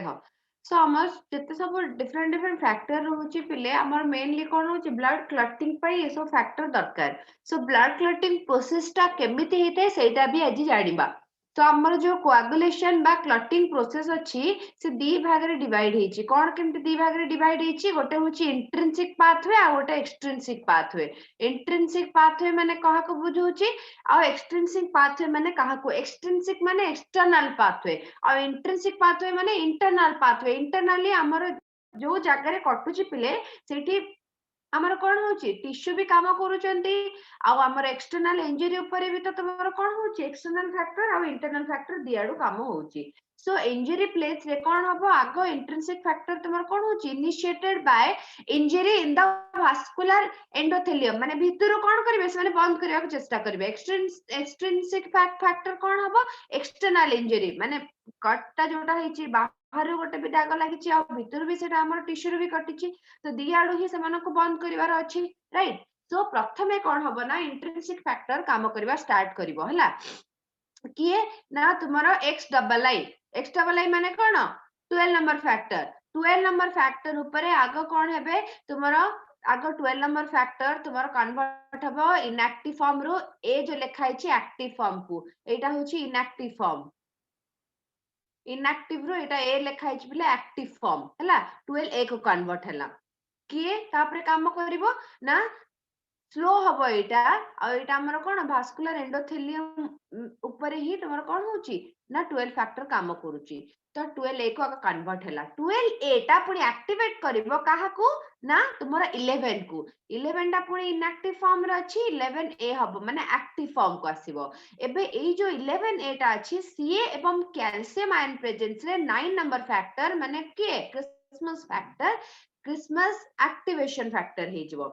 देखो सो हमर जते सब डिफरेंट डिफरेंट फैक्टर रहउची पिले हमर मेनली कोन होची ब्लड क्लॉटिंग पई ए सब फैक्टर दरकार सो ब्लड क्लॉटिंग प्रोसेस टा केमिति हेते सेटा भी आज जानिबा तो हमर जो कोआगुलेशन बा क्लॉटिंग प्रोसेस अछि से दी भाग रे डिवाइड हेची कोन केमति दी भाग रे डिवाइड हेची गोटे होची इंट्रिंसिक पाथवे आ गोटे एक्सट्रिंसिक पाथवे इंट्रिंसिक पाथवे माने कहा को बुझौची आ एक्सट्रिंसिक पाथवे माने कहा को एक्सट्रिंसिक माने एक्सटर्नल पाथवे आ इंट्रिंसिक पाथवे माने इंटरनल पाथवे इंटरनली हमर जो जगह रे कटुची पिले सेठी हमर कोन होची टिश्यू भी काम करूचंती आ हमर एक्सटर्नल इंजरी ऊपर भी तो तमर कोन होची एक्सटर्नल फैक्टर आ इंटरनल फैक्टर दियाडू काम होची सो इंजरी प्लेस रे कोन हबो आगो इंट्रिंसिक फैक्टर तमर कोन होची initiated by injury in the vascular endothelium माने भितरो कोन करबे से माने बंद करबा चेष्टा करबे एक्सट्रिंसिक फैक्टर कोन हबो एक्सटर्नल इंजरी माने कटटा जोटा हेची बाहर गोटे भी दाग लागिची आ भितर भी सेटा हमर टिश्यू भी कटिची तो दी आडू ही सेमानको बंद करिवार अछि राइट सो प्रथमे कोन हबो ना इंट्रिंसिक फैक्टर काम करबा स्टार्ट करिवो हला किए ना तुमरो x डबल आई माने कोन 12 नंबर फैक्टर 12 नंबर फैक्टर ऊपरे आगो कोन हेबे तुमरो आगो 12 नंबर फैक्टर तुमरो कन्वर्ट हबो इनएक्टिव फॉर्म रो ए जो लिखा हिची एक्टिव फॉर्म को एटा होची इनएक्टिव फॉर्म इनएक्टिव रो एटा ए लिखा हिची बिले एक्टिव फॉर्म हला 12 ए को कन्वर्ट हला किए तापरे काम करिवो ना स्लो हबो एटा आ एटा हमर कोन भास्कुलर एंडोथेलियम ऊपर ही तमर कोन होची ना 12 फैक्टर काम करूची तो 12 ए को कन्वर्ट हला 12 ए टा पुनी एक्टिवेट करिवो काहा को ना तुमर 11 को 11 टा पुनी इनएक्टिव फॉर्म रे अछि 11 ए हबो माने एक्टिव फॉर्म को आसीबो एबे एई जो 11 ए टा अछि सीए एवं कैल्शियम आयन प्रेजेंस रे 9 नंबर फैक्टर माने के Christmas factor Christmas activation factor हे जबो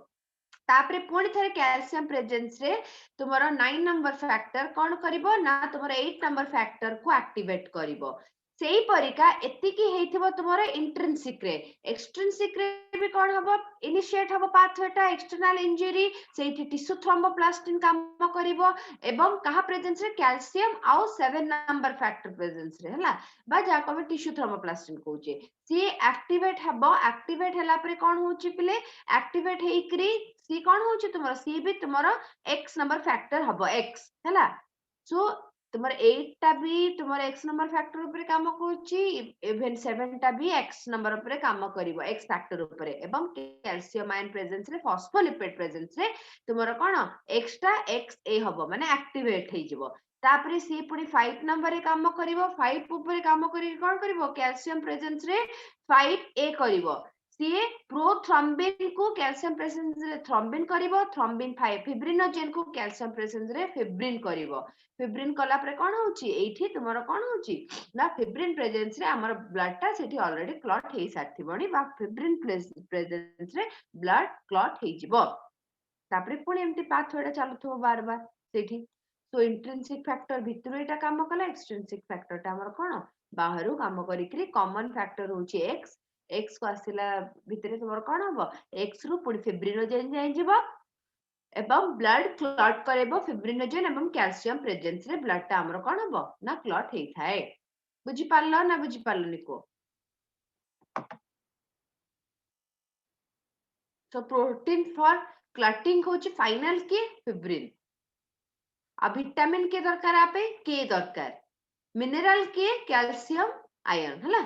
तापरे पुणी थरे कैल्शियम प्रेजेंस रे तुमरो 9 नंबर फैक्टर कोन करिवो ना तुमरो 8 नंबर फैक्टर को एक्टिवेट करिवो सेही परिका एतिकी हेइथिबो तुमरो इंट्रिंसिक रे एक्सट्रिंसिक रे भी कोन हबो इनिशिएट हबो पाथवेटा एक्सटर्नल इंजरी सेठी टिश्यू थ्रोम्बोप्लास्टिन काम करिवो एवं कहा प्रेजेंस रे कैल्शियम आउ 7 नंबर फैक्टर प्रेजेंस रे हला बा जा को टिश्यू थ्रोम्बोप्लास्टिन कहूचे सी एक्टिवेट हला परे कोन होची पिले एक्टिवेट हेइकरी सी कोन होची तुमरो सी भी तुमरो x नंबर फैक्टर हबो x हला सो तुमर 8 टा भी तुमर x नंबर फैक्टर ऊपर काम करूची इवन 7 टा भी x नंबर ऊपर काम करिवो x फैक्टर ऊपर एवं कैल्शियम आयन प्रेजेंस रे फॉस्फोलिपिड प्रेजेंस रे तुमरो कोन x टा xa हबो माने एक्टिवेट हे जिवो तापरे सी पुनी 5 नंबर रे काम करिवो 5 ऊपर काम करी कोन करिवो कैल्शियम प्रेजेंस रे 5a करिवो सीए प्रोथ्रम्बिन को कैल्शियम प्रेजेंस रे थ्रम्बिन करिवो थ्रम्बिन फिब्रिनोजेन को कैल्शियम प्रेजेंस रे फिब्रिन करिवो फिब्रिन कला परे कोन होची एठी तुमरो कोन होची ना फिब्रिन प्रेजेंस रे हमर ब्लड टा सेठी ऑलरेडी क्लॉट हे साथिबणी बा फिब्रिन प्रेजेंस रे ब्लड क्लॉट हे जिवो तापरे पुणी एमती पाथवेडा चालुथबो बार बार सेठी सो इंट्रिंसिक फैक्टर भितरु एटा काम कला एक्सट्रिंसिक फैक्टर टा हमर कोन बाहरु काम करिकरी कॉमन फैक्टर होची x को आसिला भितरे तुमर कोन हबो x रु पुणी फिब्रिनोजेन जाय जिवो एवं ब्लड क्लॉट करेबो फिब्रिनोजेन एवं कैल्शियम प्रेजेंस रे ब्लड टा हमर कोन हबो ना क्लॉट हेइ थाए बुझी पारलो ना बुझी पारलोनी को सो प्रोटीन फॉर क्लॉटिंग होची फाइनल के फिब्रिन आ विटामिन के दरकार आपे के दरकार मिनरल के कैल्शियम आयरन हला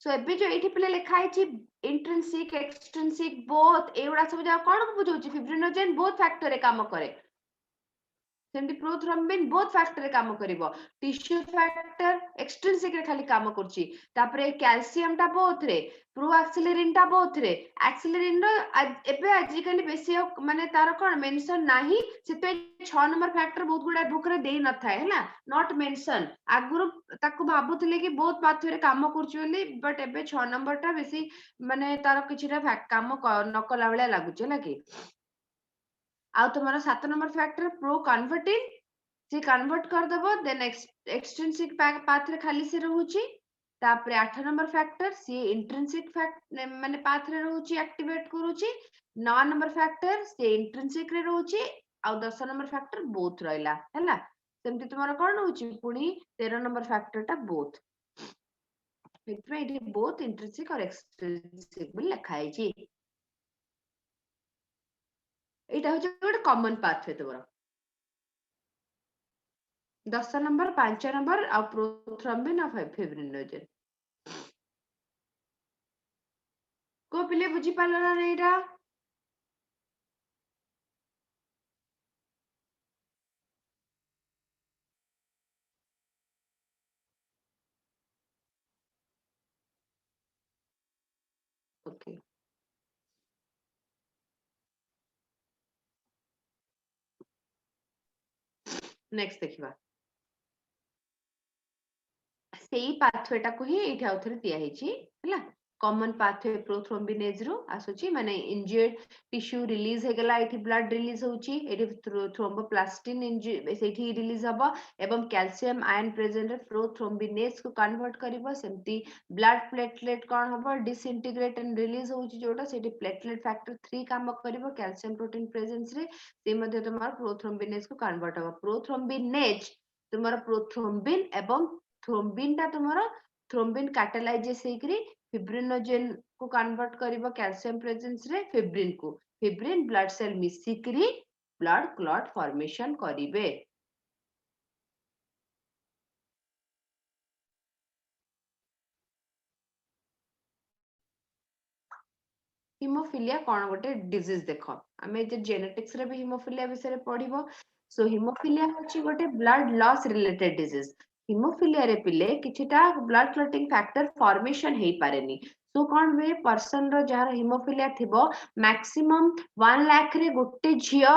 सो एबे जो एठी पिले लिखा है इंट्रिंसिक एक्सट्रिंसिक बोथ एउडा सब जा कोन बुझौची फिब्रिनोजेन बोथ फैक्टर रे काम करे सेंटी प्रोथ्रम्बिन बोथ फैक्टर रे काम करिवो टिश्यू फैक्टर एक्सट्रिंसिक रे खाली काम करची तापरे कैल्शियम टा बोथ रे प्रो एक्सिलरिन टा बोथ रे एक्सिलरिन रो एबे आजिकली बेसी माने तार कोन मेंशन नाही सेते 6 नंबर फैक्टर बहुत गुडा बुक रे देई न थाए हैला नॉट मेंशन आगुरु ताकू भाबुतले कि बहुत पाथवे रे काम करची बोली बट एबे 6 नंबर टा बेसी माने तार किछिटा काम न कला बेला लागुची हैला कि आउ तुम्हारा 7 नंबर फैक्टर प्रो कन्वर्टिन से कन्वर्ट कर दबो देन एक्सट्रिंसिक पाथ रे खाली से रहउची तापरे 8 नंबर फैक्टर से इंट्रिंसिक फैक्ट माने पाथ रे रहउची एक्टिवेट करूची 9 नंबर फैक्टर से इंट्रिंसिक रे रहउची आउ 10 नंबर फैक्टर बोथ रहला हैला सेमती तुमरा कोन होची पुनी 13 नंबर फैक्टर टा बोथ इतमे इट बोथ इंट्रिंसिक और एक्सट्रिंसिक बोल लिखा है जी एटा होची गोटे कॉमन पाथवे तुमरा 10 नंबर 5 नंबर आ प्रोथ्रोम्बिन आ फिब्रिनोजेन को पिले बुझी पालो ना एटा ओके नेक्स्ट देखिबा सेही पाथवे टा को ही एठा उथरे दिया हेची हला कॉमन पाथवे प्रोथ्रोम्बिनेज रो आसुची माने इंजर्ड टिश्यू रिलीज हे गला एठी ब्लड रिलीज होची एठी थ्रोम्बोप्लास्टिन सेठी रिलीज हबो एवं कैल्शियम आयन प्रेजेंट रे प्रोथ्रोम्बिनेज को कन्वर्ट करबो सेमती ब्लड प्लेटलेट कोन हबो डिसइंटीग्रेट एंड रिलीज होची जोटा सेठी प्लेटलेट फैक्टर 3 काम करबो कैल्शियम प्रोटीन प्रेजेंस रे से मध्ये तमार प्रोथ्रोम्बिनेज को कन्वर्ट हबो प्रोथ्रोम्बिनेज तुम्हारा प्रोथ्रोम्बिन एवं थ्रोम्बिन टा तुम्हारा थ्रोम्बिन कैटालाइजेस हेकरी फिब्रिनोजेन को कन्वर्ट करिवो कैल्शियम प्रेजेंस रे फिब्रिन ब्लड सेल मिसिकरी ब्लड क्लॉट फॉर्मेशन करिवे हिमोफिलिया कोन गोटे डिजीज देखो हमें जे जेनेटिक्स रे भी हिमोफिलिया विषय रे पढिबो सो हिमोफिलिया होची गोटे blood loss related disease haemophilia रे पिले किछिटा ब्लड क्लॉटिंग फैक्टर फॉर्मेशन हेई पारेनी सो कोन वे पर्सन रो जहार हिमोफिलिया थिबो मैक्सिमम 1 लाख रे गोटे झियो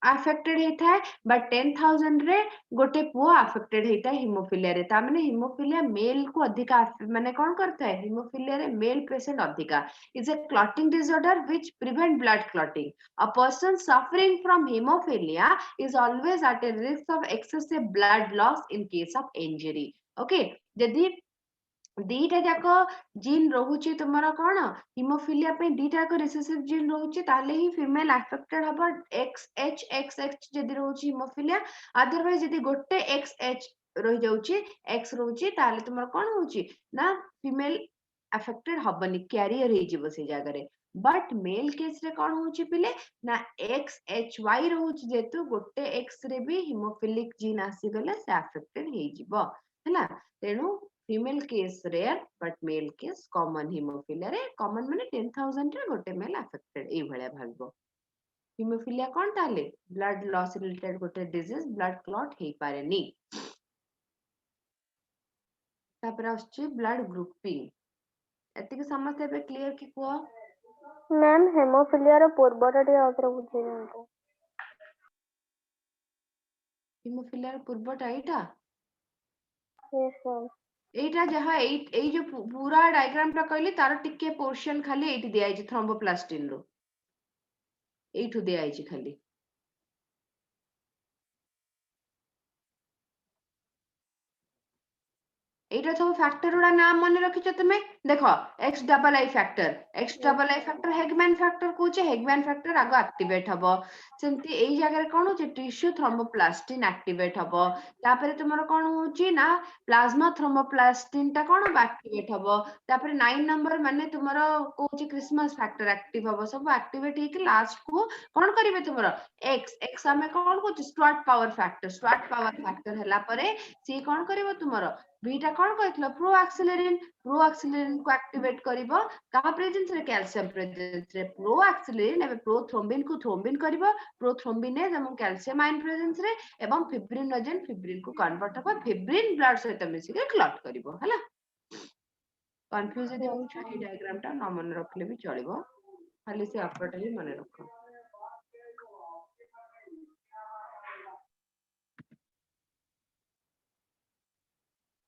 अफेक्टेड हेता है बट 10,000 रे गोटे पुओ अफेक्टेड हेता है हिमोफिलिया रे ता माने हिमोफिलिया मेल को अधिक माने कोन करता है हिमोफिलिया रे मेल पेशेंट अधिका is a clotting disorder which prevent blood clotting. A person suffering from hemophilia is always at a risk of excessive blood loss in case of injury. Okay, यदि दीटा जाक gene रहुची तुमरा कोन haemophilia पे दीटा जाक recessive gene रहुची ताले ही female affected हबो XX जदि रहुची haemophilia otherwise जदि गोटे XX रहि जाउची X रहुची ताले तुमरा कोन होची ना फीमेल अफेक्टेड हबनी कैरियर हे जीवो से जागा रे बट मेल केस रे कोन होची पिले ना XHY रहुची जेतु गोटे X रे भी हिमोफिलिक जीन आसी गले से अफेक्टेड हे जीवो हैला तेनु female case rare but male case common haemophilia रे कॉमन माने 10,000 रे गोटे मेल अफेक्टेड ए भले भागबो हिमोफिलिया कोन ताले ब्लड लॉस रिलेटेड गोटे डिजीज ब्लड क्लॉट हे पारेनी तापर आछी ब्लड ग्रुपिंग एतिके समझते पे क्लियर की को मैम हेमोफिलिया रो पूर्वटा टे आउथरे बुझे जानतो हिमोफिलिया रो पूर्वटा एटा यस सर एटा जहा ए जो पूरा डायग्राम टा कहली तार टिके पोर्शन खाली एटी दिया है थ्रोम्बोप्लास्टिन रो एठु दिया है खाली एटा सब फैक्टर उडा नाम मन रखिछ तुमे देखो X double I factor Hageman factor कोचे हेगमैन फैक्टर आगो एक्टिवेट हबो सेमती एई जगह कोन होचे टिश्यू थ्रोम्बोप्लास्टिन एक्टिवेट हबो तापरे तुमरो कोन होची ना प्लाज्मा थ्रोम्बोप्लास्टिन ता कोन एक्टिवेट हबो तापरे 9 नंबर माने तुमरो कोची क्रिसमस फैक्टर एक्टिव हबो सब एक्टिवेट हे कि लास्ट को कोन करिवे तुमरो एक्स हमें कोन कोची स्टार्ट पावर फैक्टर हला परे सी कोन करिवो तुमरो बीटा कोन कहथिलो प्रोएक्सिलरिन को एक्टिवेट करिवो कहा प्रेजेंस रे कैल्शियम प्रेजेंस रे प्रोएक्सिलरिन एबे प्रोथ्रोम्बिन को थ्रोम्बिन करिवो प्रोथ्रोम्बिनेज एवं कैल्शियम आयन प्रेजेंस रे एवं फिब्रिनोजेन फिब्रिन को कन्वर्ट हबो फिब्रिन ब्लड सहित मिसी के क्लॉट करिवो हला कंफ्यूज यदि होछ ए डायग्राम ता न मन रखले भी चलिबो खाली से अपरटा ही मन रखो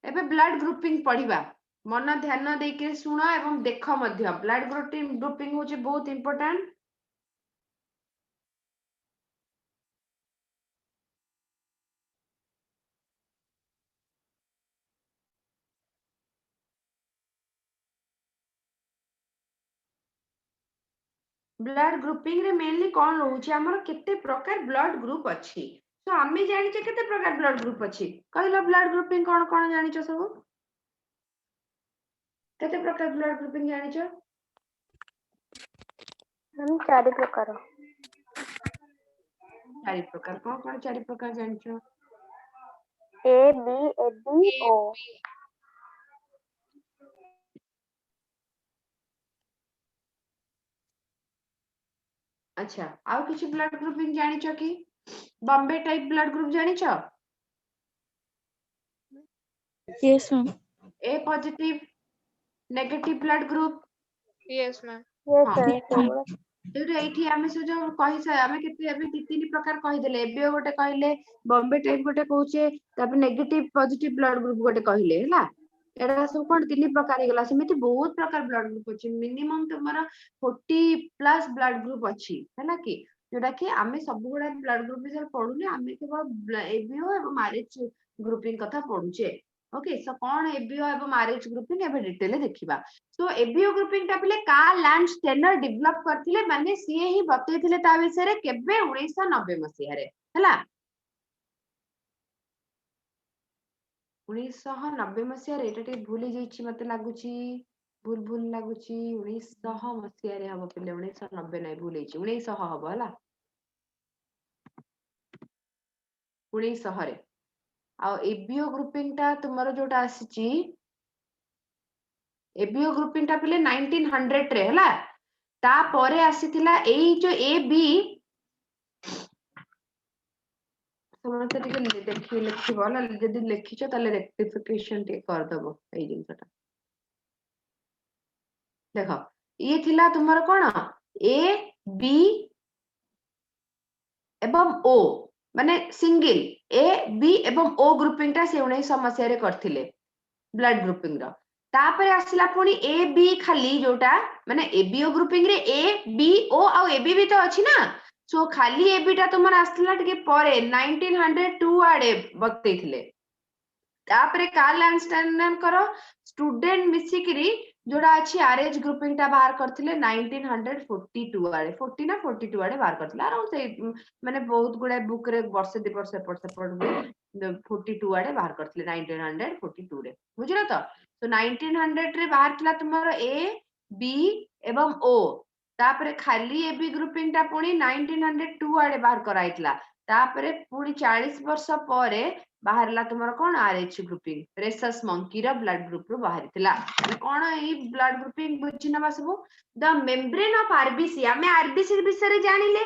एबे ब्लड ग्रुपिंग पढ़िबा मन ध्यान दे के सुनो एवं देखो मध्य ब्लड ग्रुपिंग होचे बहुत इंपोर्टेंट ब्लड ग्रुपिंग रे मेनली कोन रहउची हमर केते प्रकार ब्लड ग्रुप अछि तो आमे जानिचे केते प्रकार ब्लड ग्रुप अछि कहलो ब्लड ग्रुपिंग कोन जानिचो सब केते प्रकार ब्लड ग्रुपिंग जानिचो मैम 4 प्रकार चारि प्रकार कोन 4 प्रकार जानिचो A B AB O अच्छा आउ किछि ब्लड ग्रुपिंग जानिचो कि बॉम्बे टाइप ब्लड ग्रुप जानिचो Yes, ma'am. A positive negative blood group Yes, ma'am. yes हाँ ma'am सेगुड़ा एटा एठी आमे से जो कहि से आमे केते अबे 3 प्रकार कहि देले एबे गोटे कहले बॉम्बे टाइप गोटे कहूचे तब नेगेटिव पॉजिटिव ब्लड ग्रुप गोटे कहले हला एटा सब कोन 3 प्रकार हे गला समिति बहुत प्रकार ब्लड ग्रुप अछि मिनिमम तुम्हारा 40 प्लस ब्लड ग्रुप अछि हला कि जोटा कि आमे सब गुडा ब्लड ग्रुप विषय पढुने आमे केवल एबीओ एवं आरएच ग्रुपिंग कथा पढुचे ओके सो कोन एबीओ एवं आरएच ग्रुपिंग एबे डिटेल देखिबा सो एबीओ ग्रुपिंग टा पले कार्ल एंड स्टेनर डेवलप करथिले माने सीए ही बतैथिले ता विषय रे केबे 1990 मसिया रे हला 1990 मसिया रे एटा टे भूली जाईची मते लागुची भूल लागुची 1900 मसिया रे हबो पले 1990 नै भूलेची 1900 हबो हला 1900 रे आ एबीओ ग्रुपिंग टा तुमरो जोटा आसीची एबीओ ग्रुपिंग टा पले 1900 रे हला ता परे आसीथिला एई जो ए बी समस्त टिके देखि लिखिबो ना जदि लिखिछो ताले रेक्टिफिकेशन टे कर दबो एई जिंसटा देखो ये थिला तुमर कोन ए बी एवं ओ माने सिंगल ए बी एवं ओ ग्रुपिंग टा से 1900 मसिया रे करथिले ब्लड ग्रुपिंग रो तापरे आसिला पुनी ए बी खाली जोटा माने एबीओ ग्रुपिंग रे ए बी ओ आ एबी भी तो अछि ना सो खाली एबी टा तुमर आसला टिके परे 1902 आडे बतैथिले तापरे कार्ल आइंस्टाइन करो स्टूडेंट मिसिकरी जोड़ा अछि आरएच ग्रुपिंग टा बाहर करथिले 1942 आडे 40 ना 42 आडे बाहर करथिले अराउंड से माने बहुत गुडा बुक रे वर्ष दि वर्ष सेपट भी 42 आडे बाहर करथिले 1942 रे बुझिलो तो 1900 रे बाहर थिला तुमरो ए बी एवं ओ तापरे खाली एबी ग्रुपिंग टा पुनी 1902 आडे बाहर कराइतला तापरे पुनी 40 वर्ष परे बाहरला तुमरो कोन आरएच ग्रुपिंग रेसस मंकी रो ब्लड ग्रुप रो बाहरितला कोन ए ब्लड ग्रुपिंग बुझिनबा सबु द मेम्ब्रेन ऑफ आरबीसी हमें आरबीसी विषय रे जानिले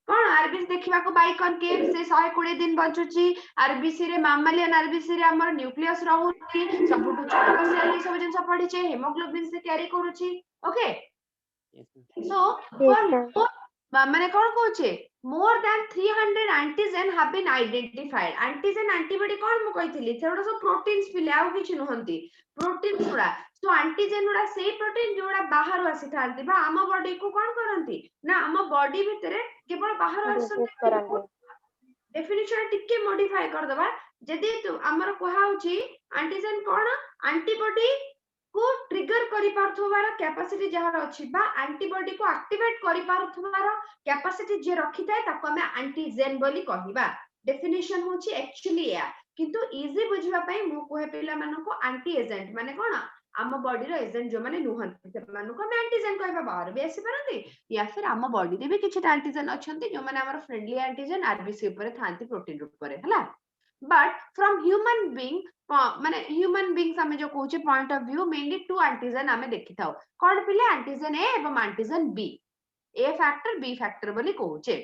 कोन आरबीसी देखिबा को बाई कनकेव से 120 दिन बचुची आरबीसी रे मामालियन आरबीसी रे हमर न्यूक्लियस रहउची सबटु छोट सेल सब जिंस पढिचे हेमोग्लोबिन से कैरी करूची okay so yes ma'am for माने कोन कहूचे more than 300 antigen have been identified antigen antibody कोन म कहिथिली सेडा सब प्रोटीन्स पिले आउ किछि नहंती प्रोटीन्स गुडा सो एंटीजन गुडा सेही प्रोटीन जोडा बाहर आसी थांती बा हम बॉडी को कोन करंती ना हम बॉडी भितरे केवल बाहर डिसीज आसंती करांगे डेफिनेशन टिके मॉडिफाई कर दबा जदी हमर कोहा होची एंटीजन कोन एंटीबॉडी को ट्रिगर करि पारथुवार कैपेसिटी जहार अछि बा एंटीबॉडी को एक्टिवेट करि पारथुवार कैपेसिटी जे रखि थाए ताको हमें एंटीजेन बोली कहिबा डेफिनेशन होची एक्चुअली या किंतु इजी बुझिबा पई मु कोहे पिला मानको एंटी एजेंट माने कोन आम बॉडी रो एजेंट जो माने नुहंती से मानको हम एंटीजेन कहबा बाहर भी आसी परंती या फिर आम बॉडी रे भी किछि एंटीजेन अछंती जो माने हमर फ्रेंडली एंटीजेन आरबीसी ऊपर थांती प्रोटीन ऊपर हला बट फ्रॉम ह्यूमन बीइंग माने ह्यूमन बीइंग्स हमें जो कहूचे point of view mainly two antigen हमें देखि थाओ कोन पिले एंटीजन ए एवं antigen B A factor B factor बोली कहूचे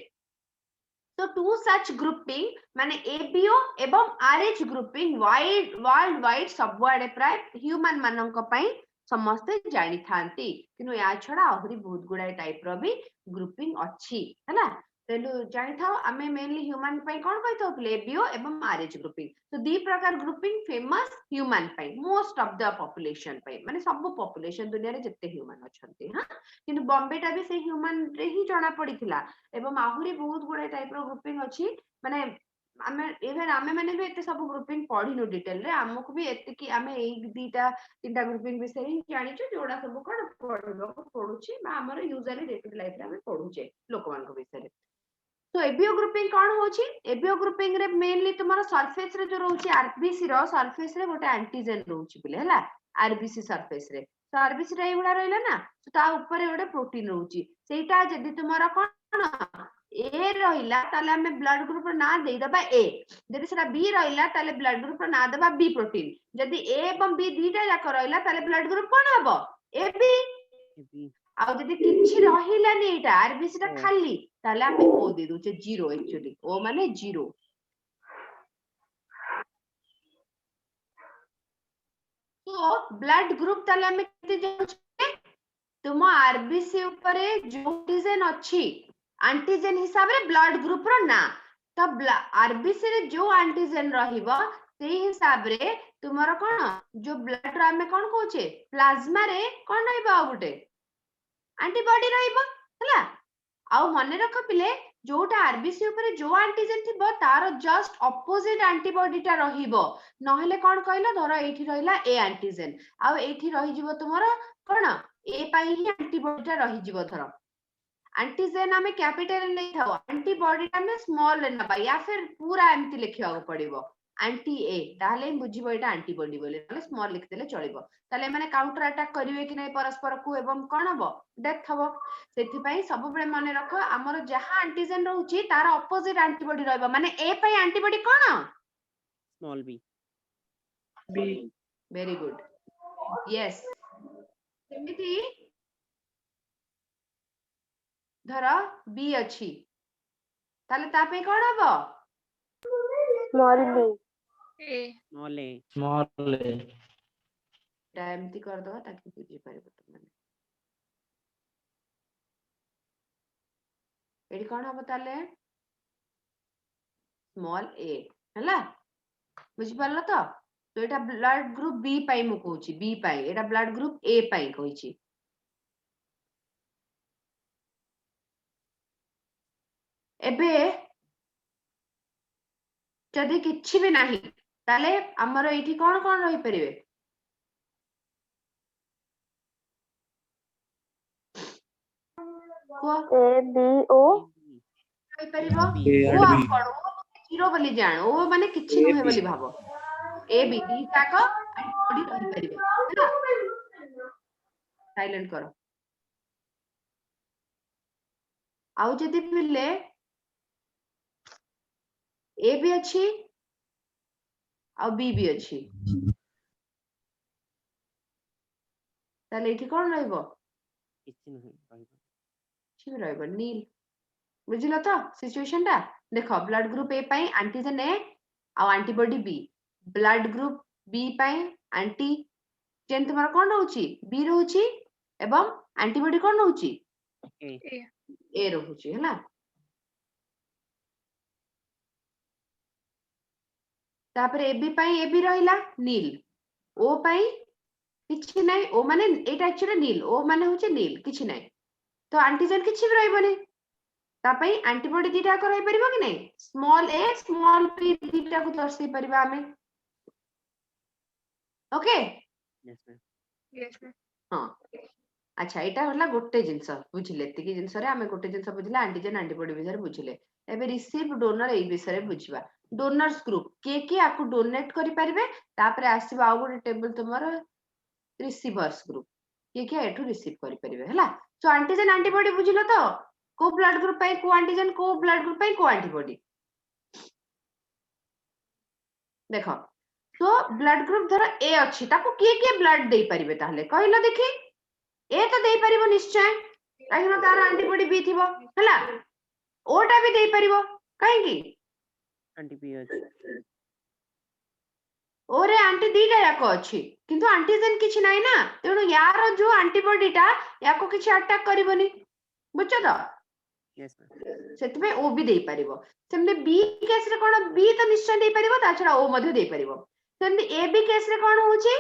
तो टू सच ग्रुपिंग माने एबीओ एवं Rh grouping wide world wide सबआडे प्राय ह्यूमन मानक पई समस्त जानि थांती किनु या छडा आहुरी बहुत गुडा टाइप रो भी ग्रुपिंग अछि हला तेलु जानि थाओ हमें मेनली ह्यूमन पई कोन कहितो एबीओ एवं आरएच ग्रुपिंग तो दी प्रकार ग्रुपिंग फेमस ह्यूमन पई मोस्ट ऑफ द पॉपुलेशन पई माने सब पॉपुलेशन दुनिया रे जत्ते ह्यूमन अछंती हां किनु बॉम्बे टा भी से ह्यूमन रे ही जणा पडिथिला एवं आहुरी बहुत गुडा टाइप रो ग्रुपिंग अछि माने आमे इवन आमे माने भी एते सब ग्रुपिंग पढिनु डिटेल रे हमकु भी एते कि आमे एक दीटा तीनटा ग्रुपिंग विषय ही जानिछु जोडा सब कोन पढिलो पढुछि बा हमर यूजुअली डे टू लाइफ रे आमे पढुचे लोकमान को विषय रे तो एबीओ ग्रुपिंग कौन होची एबीओ ग्रुपिंग रे मेनली तुम्हारा सरफेस रे जो रहउची आरबीसी रो सरफेस रे गोटे एंटीजन रहउची बिले हला आरबीसी सरफेस रे तो आरबीसी रे एगुडा रहला ना तो ता ऊपर गोटे प्रोटीन रहउची सेटा जदी तुम्हारा कोन ए रहिला ताले हमें ब्लड ग्रुप रो ना देई दबा ए जदी सेटा बी रहिला ताले ब्लड ग्रुप रो ना दबा बी प्रोटीन जदी ए एवं बी दीटा जाक रहिला ताले ब्लड ग्रुप कोन हबो ए बी आ जदी किछि रहिलानी एटा आरबीसी टा खाली ताले हमें ओ दे दोचे 0 एक्चुअली ओ माने 0 तो ब्लड ग्रुप ताले हमें केते जाउछे तुम आरबीसी ऊपर जो एंटीजन अछि एंटीजन हिसाब रे ब्लड ग्रुप रो ना तो आरबीसी रे जो एंटीजन रहिबो सेही हिसाब रे तुमरो कोन जो ब्लड रो हमें कोन कहूचे प्लाज्मा रे कोन रहइबो गुटे एंटीबॉडी रहइबो हला आ मने रख पिले जोटा आरबीसी ऊपर जो एंटीजन थिबो तार जस्ट ऑपोजिट एंटीबॉडी टा रहिबो नहले कोन कहलो धर एठी रहिला ए एंटीजन आ एठी रहि जिवो तुमरो कोन ए पाई ही एंटीबॉडी टा रहि जिवो धर एंटीजन हमें कैपिटल ले थाओ एंटीबॉडी टा में स्मॉल लेना बा या फिर पूरा एमती लिखिया को पड़िबो एंटी ए ताले बुझिबो एटा एंटीबॉडी बोले ताले स्मॉल लिख देले चलिबो ताले माने काउंटर अटैक करिवे कि नै परस्पर को एवं कोन हबो डेथ हबो सेथि पई सब बेले माने रख हमर जहा एंटीजन रहउची तार ऑपोजिट एंटीबॉडी रहबो माने ए पई एंटीबॉडी कोन small b very good yes सेमिति धर बी अछि ताले ता पे कोन हबो small b A. Small a एमती कर दो ताकि बुझी पारिबो तुम माने एडी कोन हबो ताले स्मॉल ए हला बुझी पारलो तो एटा ब्लड ग्रुप बी पाई मु कहूची B pi Etah blood group A पाई कहूची एबे जदि किछि भी नाही ताले हमर एठी कोन कोन रहि परिबे को ए बी ओ रहि परिबो ओ आपण ओ जीरो बोली जान ओ माने किछि नहे बोली भाबो ए बी डी ताक एंटीबॉडी रहि परिबे साइलेंट करो आउ जदि पिले ए भी अच्छी और बी भी अच्छी ताले एठी कोन रहइबो किछि नहे रहइबो छी रहइबो नील बुझिलो तो सिचुएशन टा देखो ब्लड ग्रुप ए पई एंटीजन ए और antibody B blood group B पई एंटीजन तुम्हारा कोन रहउची बी रहउची एवं एंटीबॉडी कोन रहउची ए रहउची हैला तापर एबी पाई एबी रहिला नील ओ पाई किछि नै ओ माने एटा एक्चुअली नील ओ माने होचे नील किछि नै तो एंटीजन किछि भी रहइबोनी ता पई एंटीबॉडी दीटा को रहि परिबो कि नै स्मॉल ए स्मॉल बी दीटा को दर्शाई परिबा हमें okay yes ma'am Yes, ma'am. हां अच्छा एटा होला गोटे जिंस बुझिले एतिकी जिंस रे हमें गोटे जिंस बुझिले एंटीजन एंटीबॉडी विषय रे बुझिले एबे रिसीव डोनर ए विषय रे बुझिबा डोनर्स ग्रुप के आकु डोनेट करि परिबे तापरे आसीबा आ गोटे टेबल तुमरो रिसीवर्स ग्रुप के एठु रिसीव करि परिबे हला सो एंटीजन एंटीबॉडी बुझिलो तो को ब्लड ग्रुप पई को एंटीजन को ब्लड ग्रुप पई को एंटीबॉडी देखो तो ब्लड ग्रुप धर ए अछि ताको के ब्लड देई परिबे ताहले कहिलो देखि ए तो देई परिबो निश्चय काहेना तार एंटीबॉडी बी थिबो हला ओटा भी देई परिबो काहे की एंटी अछि ओरे एंटी दीटा याको अछि किंतु एंटीजन किछि नाही ना तेणु यार जो एंटीबॉडी टा याको किछि अटैक करिवोनी बुझछ तो यस मैम सेति में ओ भी देई परिबो सेमने बी केस रे कोन बी तो निश्चय देई परिबो ता छडा ओ मध्ये देई परिबो सेमने ए बी केस रे कोन होची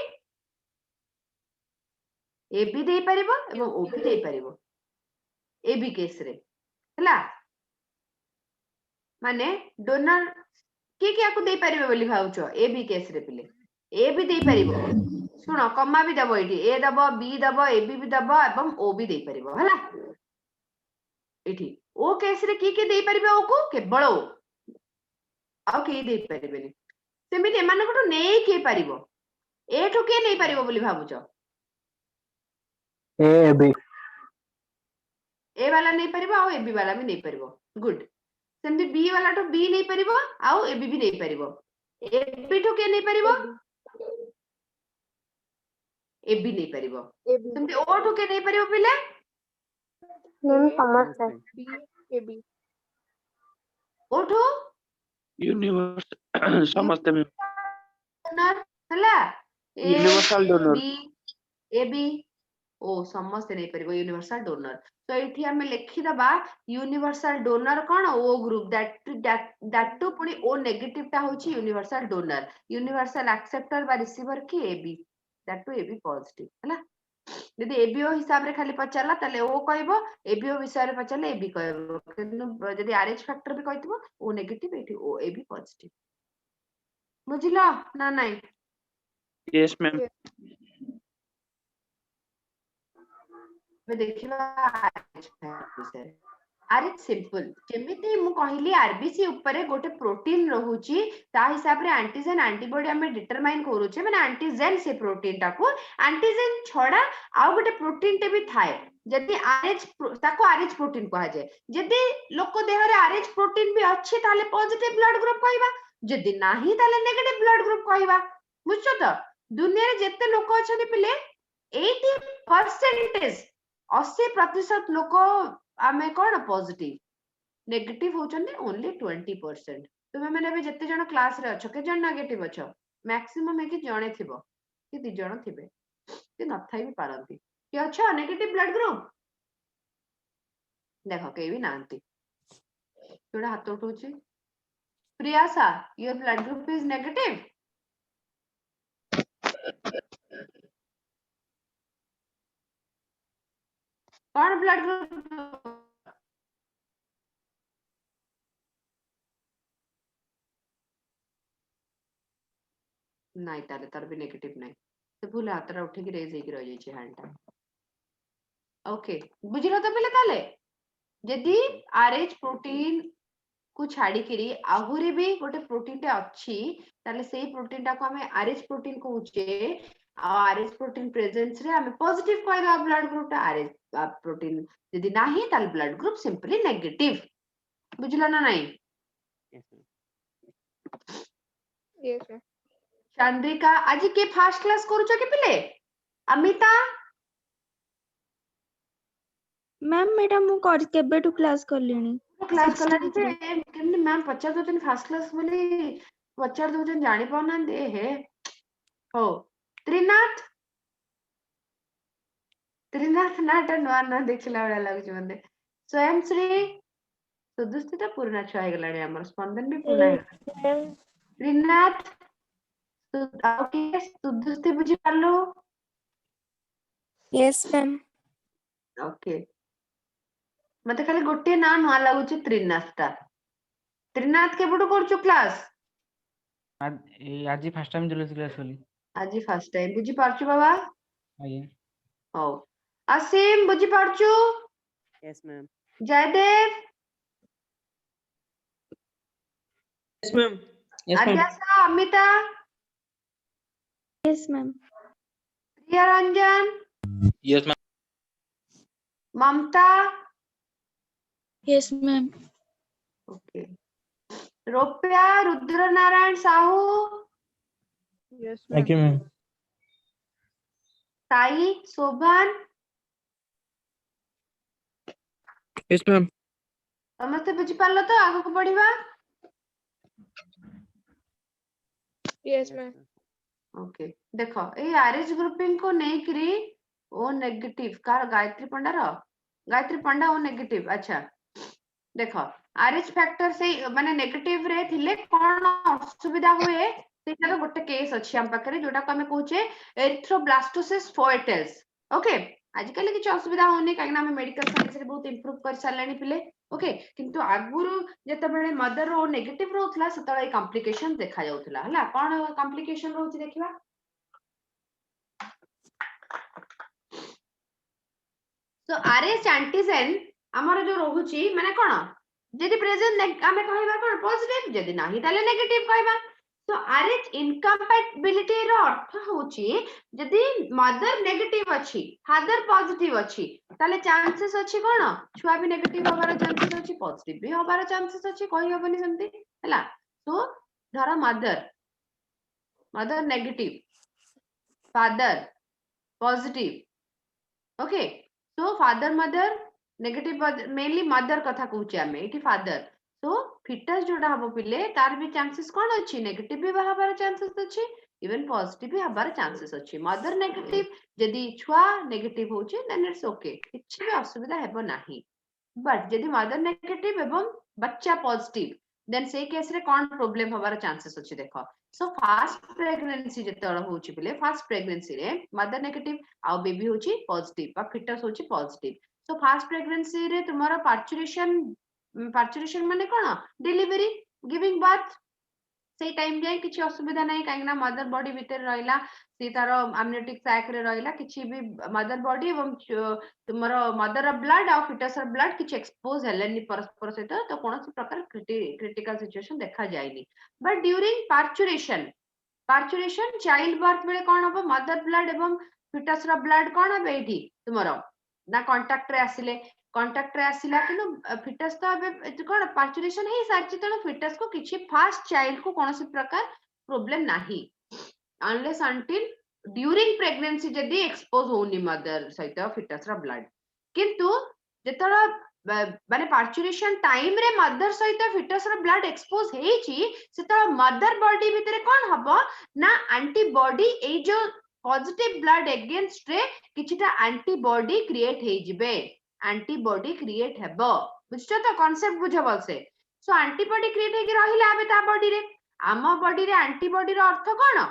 ए भी देई परिबो एवं ओ भी देई परिबो ए बी केस रे हला माने डोनर के आकु देई परिबे बोली भाउचो ए बी केस रे पिले ए भी देई परिबो सुनो कम्मा भी दबो एठी ए दबो बी दबो ए बी दबो एवं ओ भी देई परिबो हला एठी ओ केस रे की दे परिबे ओ को केवल ओ आ के दे परिबेनी सेमिति एमानकटो नै के परिबो ए ठो के नै परिबो बोली भाबुचो ए बी ए वाला नहीं परिबो आ ए बी वाला भी नहीं परिबो गुड सेमति बी वाला तो बी नहीं परिबो आ ए बी भी नहीं परिबो ए बी ठो के नहीं परिबो ए बी नहीं परिबो सेमति ओ ठो के नहीं परिबो पिले मैम Yes, समझते ma'am. B A B ओ ठो यूनिवर्स समझते में डोनर हला a universal donor B A B O समस्त नहीं परिबो यूनिवर्सल डोनर तो एठी हमें लिखि दबा यूनिवर्सल डोनर कोन ओ ग्रुप दैट टू पुनी ओ नेगेटिव टा होची यूनिवर्सल डोनर यूनिवर्सल एक्सेप्टर बा रिसीवर की A B that too A B positive हला यदि एबीओ हिसाब रे खाली पचारला तले ओ कहबो एबीओ विषय रे पचारले एबी कहबो किंतु यदि आरएच फैक्टर भी कहतिबो ओ नेगेटिव एठी ओ एबी पॉजिटिव बुझिला ना नाही यस मैम मैं देखिबा आरएच फैक्टर आरएच सिंपल जेमिति मु कहली आरबीसी ऊपर गोटे प्रोटीन रहूची ता हिसाब रे एंटीजन एंटीबॉडी हमें डिटरमाइन करूचे माने एंटीजन से प्रोटीन टाको एंटीजन छडा आ गोटे प्रोटीन टे भी थाए जदि आरएच ताको आरएच प्रोटीन कहा जाय जदि लोक देह रे आरएच प्रोटीन भी अछि ताले पॉजिटिव ब्लड ग्रुप कहबा जदि नाही ताले नेगेटिव ब्लड ग्रुप कहबा बुझछो तो दुनिया रे जत्ते लोक अछनी पिले 80% 80% लोक आमे कोन पॉजिटिव नेगेटिव होचंदे ओनली 20% तुमे माने भी जत्ते जण क्लास रे अछो के जण नेगेटिव अछो मैक्सिमम है कि जणे थिबो कि दि जण थिबे कि न थाई भी पारंती कि अच्छा नेगेटिव ब्लड ग्रुप देखो के भी नांती थोड़ा हाथ उठौची प्रियासा your blood group is negative कौन ब्लड ग्रुप नहीं ताले तार भी नेगेटिव नहीं तो भूल हातरा उठी की रेज हेकी रह जाई हैंडटा ओके बुझिलो तो पहले ताले यदि आरएच प्रोटीन को छाड़ी करी आहुरी भी गोटे प्रोटीन टे अच्छी ताले सेही प्रोटीन टा को हमें आरएच प्रोटीन कहूचे आरएच प्रोटीन प्रेजेंस रे हमें पॉजिटिव कहबा ब्लड ग्रुप टा आरएच प्रोटीन यदि नाही ताले ब्लड ग्रुप सिंपली नेगेटिव बुझिलो ना नहीं Yes, ma'am. Yes ma'am Chandrika आज के फास्ट क्लास करूछ के पिले अमिता मैम मैडम मु कर केबेटू क्लास करलिनी क्लास 60 कलानी ଭିତରେ। पे केमने मैम पचार दोतन फास्ट क्लास बोली पचार दोतन जानि पाना दे हे हो त्रिनाथ त्रिनाथ नाटा नवा ना देखला वाला लागछ मने स्वयं श्री सुदुस्ती तो पूर्ण छुआ गलानी हमर स्पंदन भी पूर्ण है मैम त्रिनाथ ओके सुदुस्ती बुझी पालो यस मैम ओके मते खाली गोटे ना नवा लागुछ त्रिनाथ ता त्रिनाथ केबडू करछु क्लास आज फर्स्ट टाइम जुलूस क्लास होली आज फर्स्ट टाइम बुझी पारछु बाबा आगे हो असीम बुझी पारछु Yes, ma'am. Jaydev yes ma'am Adyasa Amita yes ma'am Priya Ranjan yes ma'am Mamata yes ma'am okay रोप्या Rudra Narayan Sahu yes ma'am thank you ma'am Sai Shobhan yes ma'am समस्ते बुझी पारलो तो आगो को बढ़िबा yes ma'am ओके देखो ए आरएच ग्रुपिंग को नहीं करी ओ नेगेटिव कार गायत्री पंडा ओ नेगेटिव अच्छा देखो आरएच फैक्टर से माने नेगेटिव रे थिले कोन असुविधा हुए सेटा गोटे केस अछि हम पाखरे जोटा को हमें कहूचे एरिथ्रोब्लास्टोसिस फोएटल्स ओके आजकल किछ असुविधा होनी काहे ना हम मेडिकल साइंस रे बहुत इंप्रूव कर सालानी पिले ओके किंतु आगुरु जते बेले मदर रो नेगेटिव रहउतला सतळे कॉम्प्लिकेशन देखा जाउतला हला कोन कॉम्प्लिकेशन रहउची देखिबा So RH antigen हमर जो रहुची माने कोन जदि प्रेजेंट आमे कहबा कोन पॉजिटिव जदि नाही ताले नेगेटिव कहबा तो RH इनकम्पैटिबिलिटी रो अर्थ होची जदि मदर नेगेटिव अछि फादर पॉजिटिव अछि ताले चांसेस अछि कोन छुआ भी नेगेटिव होबार चांसेस अछि पॉजिटिव भी होबार चांसेस अछि कहि होबनी सेमती हला तो धर mother negative father positive okay so father mother negative mainly mother कथा कहूचे आमे एठी father so fetus जोडा हबो पिले तार भी chances कोन अछि negative भी हबार chances अछि even positive भी हबार chances अछि mother negative जदी छुआ negative होचे then it's okay किछि भी असुविधा हेबो नाही but जदी mother negative एवं बच्चा positive then से केस रे कोन problem हबार chances अछि देखो so fast pregnancy जेतळ होची पिले fast pregnancy रे mother negative आउ बेबी होची पॉजिटिव बा फिटस होची पॉजिटिव सो फास्ट प्रेगनेंसी रे तुम्हारा पार्चुरेशन माने कोन डिलीवरी गिविंग बर्थ से टाइम जाय किछि असुविधा नाही काइना मदर बॉडी भीतर रहला से तारो amniotic sac रे रहला किछि भी मदर बॉडी एवं तुम्हारा मदर ऑफ ब्लड और फिटस ऑफ ब्लड किछि एक्सपोज हेलेनी परस्पर सहित तो कोनोसी प्रकार क्रिटिकल सिचुएशन देखा जायनी but during parturition child birth बेले कोन हबो मदर ब्लड एवं फिटस रा ब्लड कोन हबे एठी तुमरो ना कांटेक्ट रे आसिला किनु फिटस तो अबे कोन पार्चुरेशन हे सारची तनो फिटस को किछि फास्ट चाइल्ड को कोनोसी प्रकार प्रॉब्लम नाही अनलेस अंटिल ड्यूरिंग प्रेगनेंसी जदी एक्सपोज होनी मदर सहित फिटस रा ब्लड किंतु जेतरा माने पार्चुरेशन टाइम रे मदर सहित फिटस रा ब्लड एक्सपोज हेची सेतरा मदर बॉडी भीतर कोन हबो ना एंटीबॉडी ए जो पॉजिटिव ब्लड अगेंस्ट रे किछिटा एंटीबॉडी क्रिएट हे जिबे एंटीबॉडी क्रिएट हेबो बुझछो तो कांसेप्ट बुझो बलसे सो एंटीबॉडी क्रिएट हे कि रहिला आबे ता बॉडी रे आम बॉडी रे एंटीबॉडी रो अर्थ कोन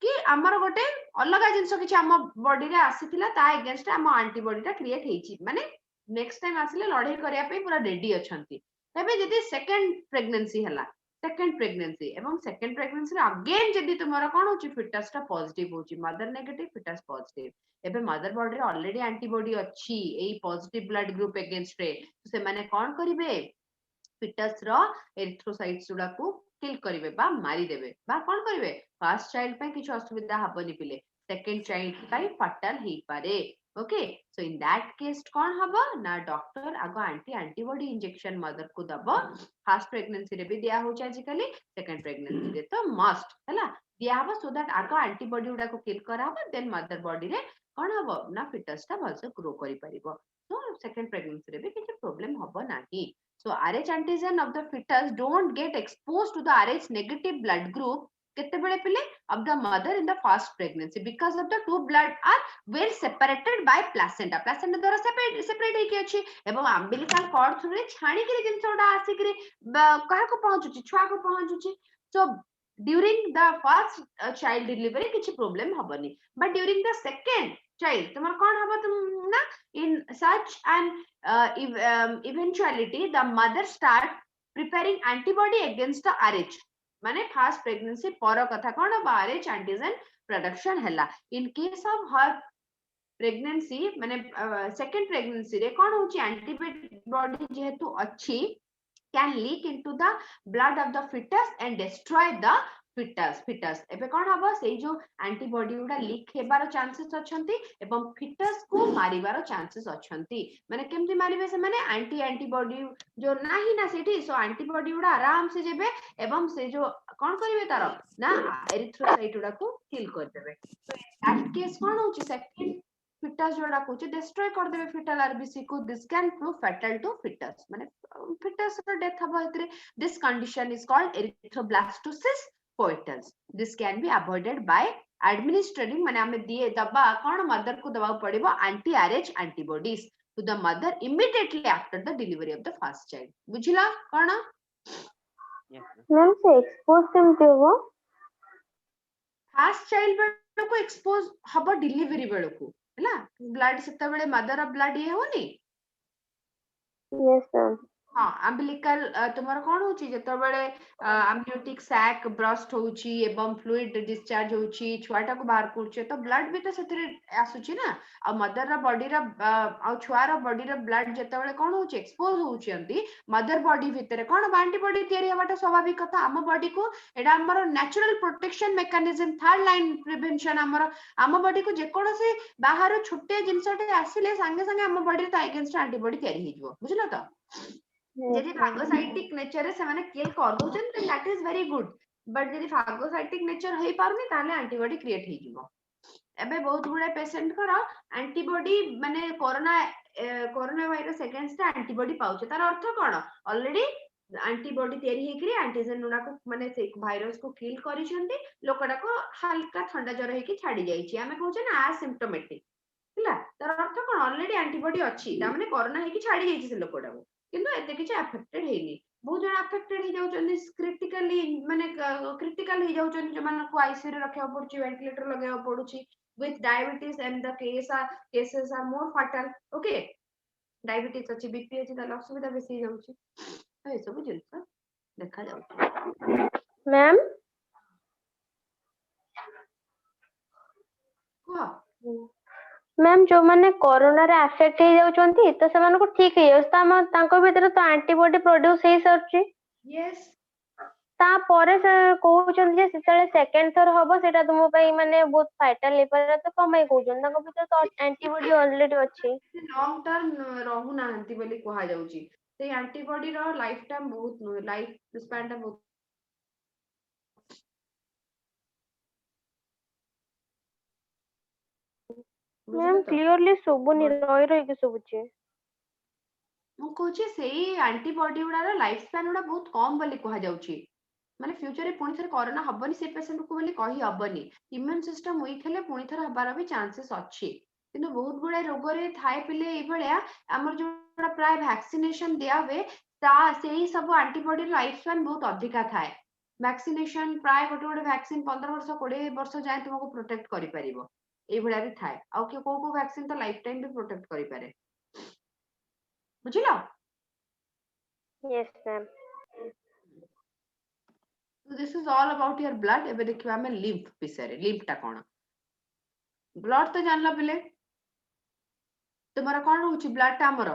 कि हमर गोटे अलगा जिंस किछि आम बॉडी रे आसीथिला ता अगेंस्ट आम एंटीबॉडी ता क्रिएट हेछि माने नेक्स्ट टाइम आसिले लड़ाई करिया पे पूरा रेडी अछंती तबे जदी सेकंड प्रेगनेंसी हला सेकंड प्रेगनेंसी एवं सेकंड प्रेगनेंसी रे अगेन जदी तुम्हारा कोन होची फिटस ता पॉजिटिव होची मदर नेगेटिव फिटस पॉजिटिव एबे मदर बॉडी रे ऑलरेडी एंटीबॉडी अछि एई पॉजिटिव ब्लड ग्रुप अगेंस्ट रे से माने कोन करिवे फिटस रो एरिथ्रोसाइट्स गुडा को किल करिवे बा मारी देबे बा कोन करिवे फर्स्ट चाइल्ड पे किछ असुविधा हबनी पिले सेकंड चाइल्ड पाई फटल हे पारे okay so in that case कोन हबो ना डॉक्टर आगो एंटीबॉडी इंजेक्शन मदर को दबो फर्स्ट प्रेगनेंसी रे भी दिया हो आजिकली सेकंड प्रेगनेंसी रे तो मस्ट हला दिया हबो सो दैट आगो एंटीबॉडी गुडा को किल करा हबो देन मदर बॉडी रे कोन हबो ना फिटस ता भलसे ग्रो करि परिबो सो सेकंड प्रेगनेंसी रे भी किछ प्रॉब्लम हबो नाही so RH antigen of the fetus don't get exposed to the RH negative blood group ketebele pile of the mother in the first pregnancy because of the two blood are well separated by placenta द्वारा separate हे के अछि एवं umbilical cord through रे छाणी के जिनसोडा आसी के कहा को पहुंचुची छुआ को पहुंचुची so during the first child delivery किछि problem हबनी but during the second child तुम्हार कोन हबो तुम ना in such an eventuality the mother start preparing antibody against the RH माने fast pregnancy पर कथा कोन RH antigen production हला in case of her pregnancy माने second pregnancy रे कोन होची antibody जेहेतु अछि can leak into the blood of the fetus and destroy the fetus एबे कोन हबो सेई जो एंटीबॉडी उडा लीक हेबार चांसेस अछंती एवं फिटस को मारिबार चांसेस अछंती माने केमति मारिबे से माने एंटीबॉडी जो नाही ना सेठी सो एंटीबॉडी उडा आराम से जेबे एवं से जो कोन करिवे तार ना एरिथ्रोसाइट उडा को किल कर देबे तो दैट केस कोन होची सेकंड फिटस जोड़ा कोचे डिस्ट्रॉय कर देबे फिटल आरबीसी को this can prove fatal to foetus माने फिटस रो डेथ हबो हेतरे this condition is called erythroblastosis foetus this can be avoided by administering माने हमें दिए दबा कोन मदर को दबाव पड़िबो anti RH antibodies to the mother immediately after the delivery of the first child बुझिला कोन Yes, ma'am. मैम से एक्सपोज केमते हो फर्स्ट चाइल्ड बेलो को एक्सपोज हबो डिलीवरी बेलो को हैला ब्लड सेता बेले मदर ऑफ ब्लड ये होनी यस मैम हाँ अम्बिलिकल तुमर कौन होची जेतबेले अम्नियोटिक सैक ब्रस्ट होची एवं फ्लूइड डिस्चार्ज होची छुआटा को बाहर करछे तो ब्लड भी तो सेथरे आसुची ना आ मदर रा बॉडी रा आ छुआ रा बॉडी रा ब्लड जेतबेले कौन होची एक्सपोज होचंती मदर बॉडी भितरे कौन एंटीबॉडी तयारी हवाटा स्वाभाविक कथा हम बॉडी को एडा हमर natural protection mechanism third line prevention हमर हम बॉडी को जे कोन से बाहर छोटे जिंसटे आसिले संगे संगे हम बॉडी रे अगेंस्ट एंटीबॉडी तयारी हिजबो बुझलो तो जदि फागोसाइटिक नेचर रे सेमाने किल कर दोचन then that is very good but जदि फागोसाइटिक नेचर हेई पारुनी ताले एंटीबॉडी क्रिएट हेई जिवो एबे बहुत गुडे पेशेंट कर एंटीबॉडी माने कोरोना वायरस अगेंस्ट एंटीबॉडी पाउचे तार अर्थ कोन ऑलरेडी एंटीबॉडी तयारी हेई करी एंटीजन उडा को माने से वायरस को किल करिसंती लोकडा को हल्का ठंडा ज्वर हेई की छाडी जाईची हमें कहूचे ना एसिम्प्टोमेटिक हला तार अर्थ कोन ऑलरेडी एंटीबॉडी अछि ता माने कोरोना हेई की छाडी जाईची से लोकडा को किंतु एते किछ अफेक्टेड हेनी बहुत जन अफेक्टेड हे जाउछन क्रिटिकली माने क्रिटिकल हे जाउछन जे मान को आईसीयू रे रखिया पड़ुची वेंटिलेटर लगाया पड़ुची with diabetes and the cases are more fatal okay diabetes अछि बीपी अछि त असुविधा बेसी जाउची तो ए सब जिंस देखा जाउची मैम को मैम जो माने कोरोना रे अफेक्ट हे जाउछंती तो सेमान को ठीक हे जाउस्ता हम तांको भीतर तो एंटीबॉडी प्रोड्यूस हे सरची यस ता परे से कहउछन जे सेतले सेकंड थर हबो सेटा तुम पई माने बहुत फाइटल लेपर तो कमई कहउछन तांको भीतर तो एंटीबॉडी ऑलरेडी अछि लॉन्ग टर्म रहू नाहंती बोली कहा जाउची से एंटीबॉडी रो लाइफ टाइम बहुत लाइफ स्पैन टा बहुत मैम क्लियरली सुबुनी रही रही के सुबुची मु कहूची सेही एंटीबॉडी उडार लाइफ स्पैन उडा बहुत कम बोली कहा जाउची माने फ्यूचर रे पुणी थरे कोरोना हबनी से पेशेंट को बोली कहि हबनी इम्यून सिस्टम वीक हेले पुणी थरे हबार भी चांसेस अछि किंतु बहुत गुडे रोग रे थाए पिले ए भलिया हमर जोडा प्राय वैक्सीनेशन दिया हुए ता सेही सब एंटीबॉडी लाइफ स्पैन बहुत अधिका थाए वैक्सीनेशन प्राय गोटे गोटे वैक्सीन 15 वर्ष 20 वर्ष जाए तुमको प्रोटेक्ट करि परिबो ए भलिया भी थाए आ के को वैक्सीन तो लाइफ टाइम भी प्रोटेक्ट करि पारे बुझिलो yes ma'am So this is all about your blood एबे देखिबा हमें lymph विषय रे lymph टा कोन ब्लड तो जानला पिले तुम्हारा कोन रहउची ब्लड टा हमर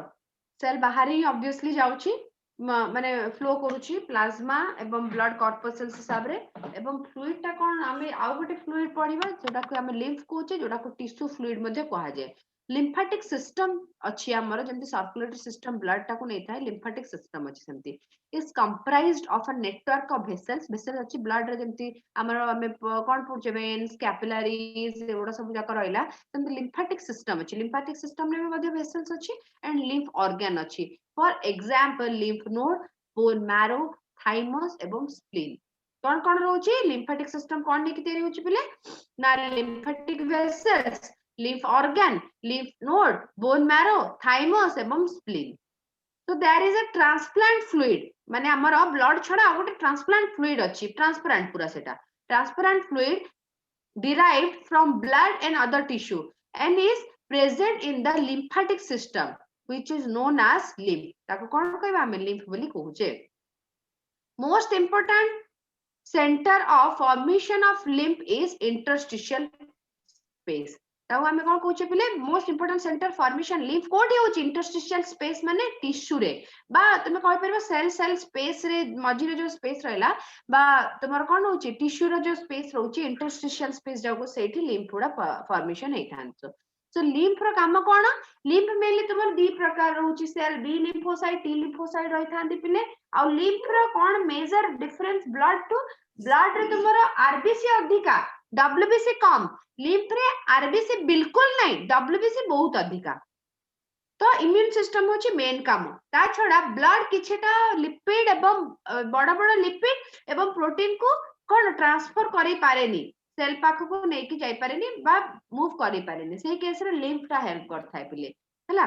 सेल बाहर ही ऑब्वियसली जाउची माने फ्लो करूची प्लाज्मा एवं ब्लड कॉर्पसल्स हिसाब रे एवं फ्लूइड टा कोन हमें आउ गोटे फ्लूइड पढिबा जोटा को हमें lymph कहूचे जोटा को टिश्यू फ्लूइड मध्ये कहा जाय lymphatic system अछि हमर जेंति सर्कुलेटरी सिस्टम ब्लड टा को नै थाय lymphatic system अछि सेंति is comprised of a network of vessels अछि ब्लड रे जेंति हमर हमें कोन पढुचे वेन्स कैपिलरीज एवडा सब जाक रहइला सेंति lymphatic system अछि lymphatic system ने मध्ये vessels अछि and lymph organ अछि for example lymph node bone marrow thymus एवं spleen कोन रहउची lymphatic system कोन नेकी तयारी होची पिले ना lymphatic vessels lymph organ lymph node bone marrow thymus एवं spleen so there is a transplant fluid माने हमर ब्लड छडा गोटे ट्रांसप्लांट फ्लूइड अछि ट्रांसपेरेंट पूरा सेटा transparent fluid derived from blood and other tissue and is present in the lymphatic system which is known as lymph ताको कोन कहबा हम lymph बोली कहूचे most important center of formation of lymph is interstitial space ताऊ हमें कोन कहूचे पिले most important centre formation lymph कोठी होची interstitial space माने टिश्यू रे बा तुमे कहि परबो सेल सेल स्पेस रे मझी रे जो स्पेस रहला बा तुमर कोन होची टिश्यू रो जो स्पेस रहउची इंटरस्टिशियल स्पेस जाको सेठी लिम्फ उडा फॉर्मेशन हे थांसो सो लिम्फ रो काम कोन लिम्फ मेनली तुमर दी प्रकार रहउची cell B lymphocyte T lymphocyte रहि थांदी पिले आ लिम्फ रो कोन major difference blood to blood रे तुमर आरबीसी अधिका डब्ल्यूबीसी कम लिम्फ रे आरबीसी बिल्कुल नहीं डब्ल्यूबीसी बहुत अधिका तो इम्यून सिस्टम होची मेन काम ता छडा ब्लड किछटा लिपिड एवं बड़ बड़ लिपिड एवं प्रोटीन को कोन ट्रांसफर करि पारेनी सेल पाख को नै कि जाई पारेनी बा मूव करि पारेनी सेही केस रे लिम्फ टा हेल्प करथाय पिले हला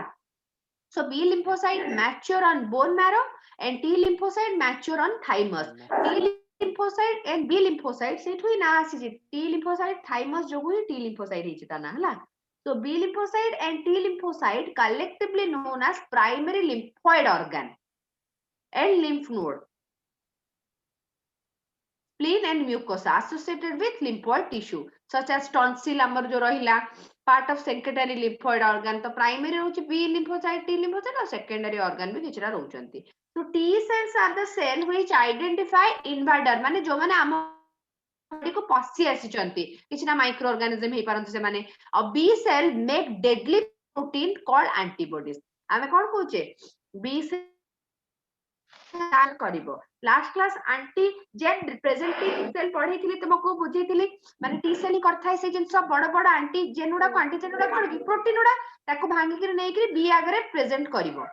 so B lymphocyte mature on bone marrow and T lymphocyte mature on thymus T lymphocyte and B lymphocyte सेठुई ना आसी T lymphocyte thymus जोगु ही T lymphocyte हिची ता ना हला so B lymphocyte and T lymphocyte collectively known as primary lymphoid organ and lymph node. Spleen and mucosa associated with lymphoid tissue such as tonsil amar jo rahila part of secondary lymphoid organ. तो primary होची B lymphocyte T lymphocyte और secondary organ भी किछरा रहउचंती. So T cells are the cell which identify invader माने जो माने आम body को पसी आसीचंती किछना माइक्रो ऑर्गेनिज्म हे पारंती से माने और B cell make deadly protein called antibodies. आमे कोन कहूचे B cell करिवो last class antigen representative cell पढैथिली तुमको बुझैथिली माने टी सेल करथाय से जिंस बड़ बड़ एंटीजेन उडा एंटीजेन उडा कोन कि प्रोटीन उडा ताको भांगी के नै कि बी आगरे प्रेजेंट करिवो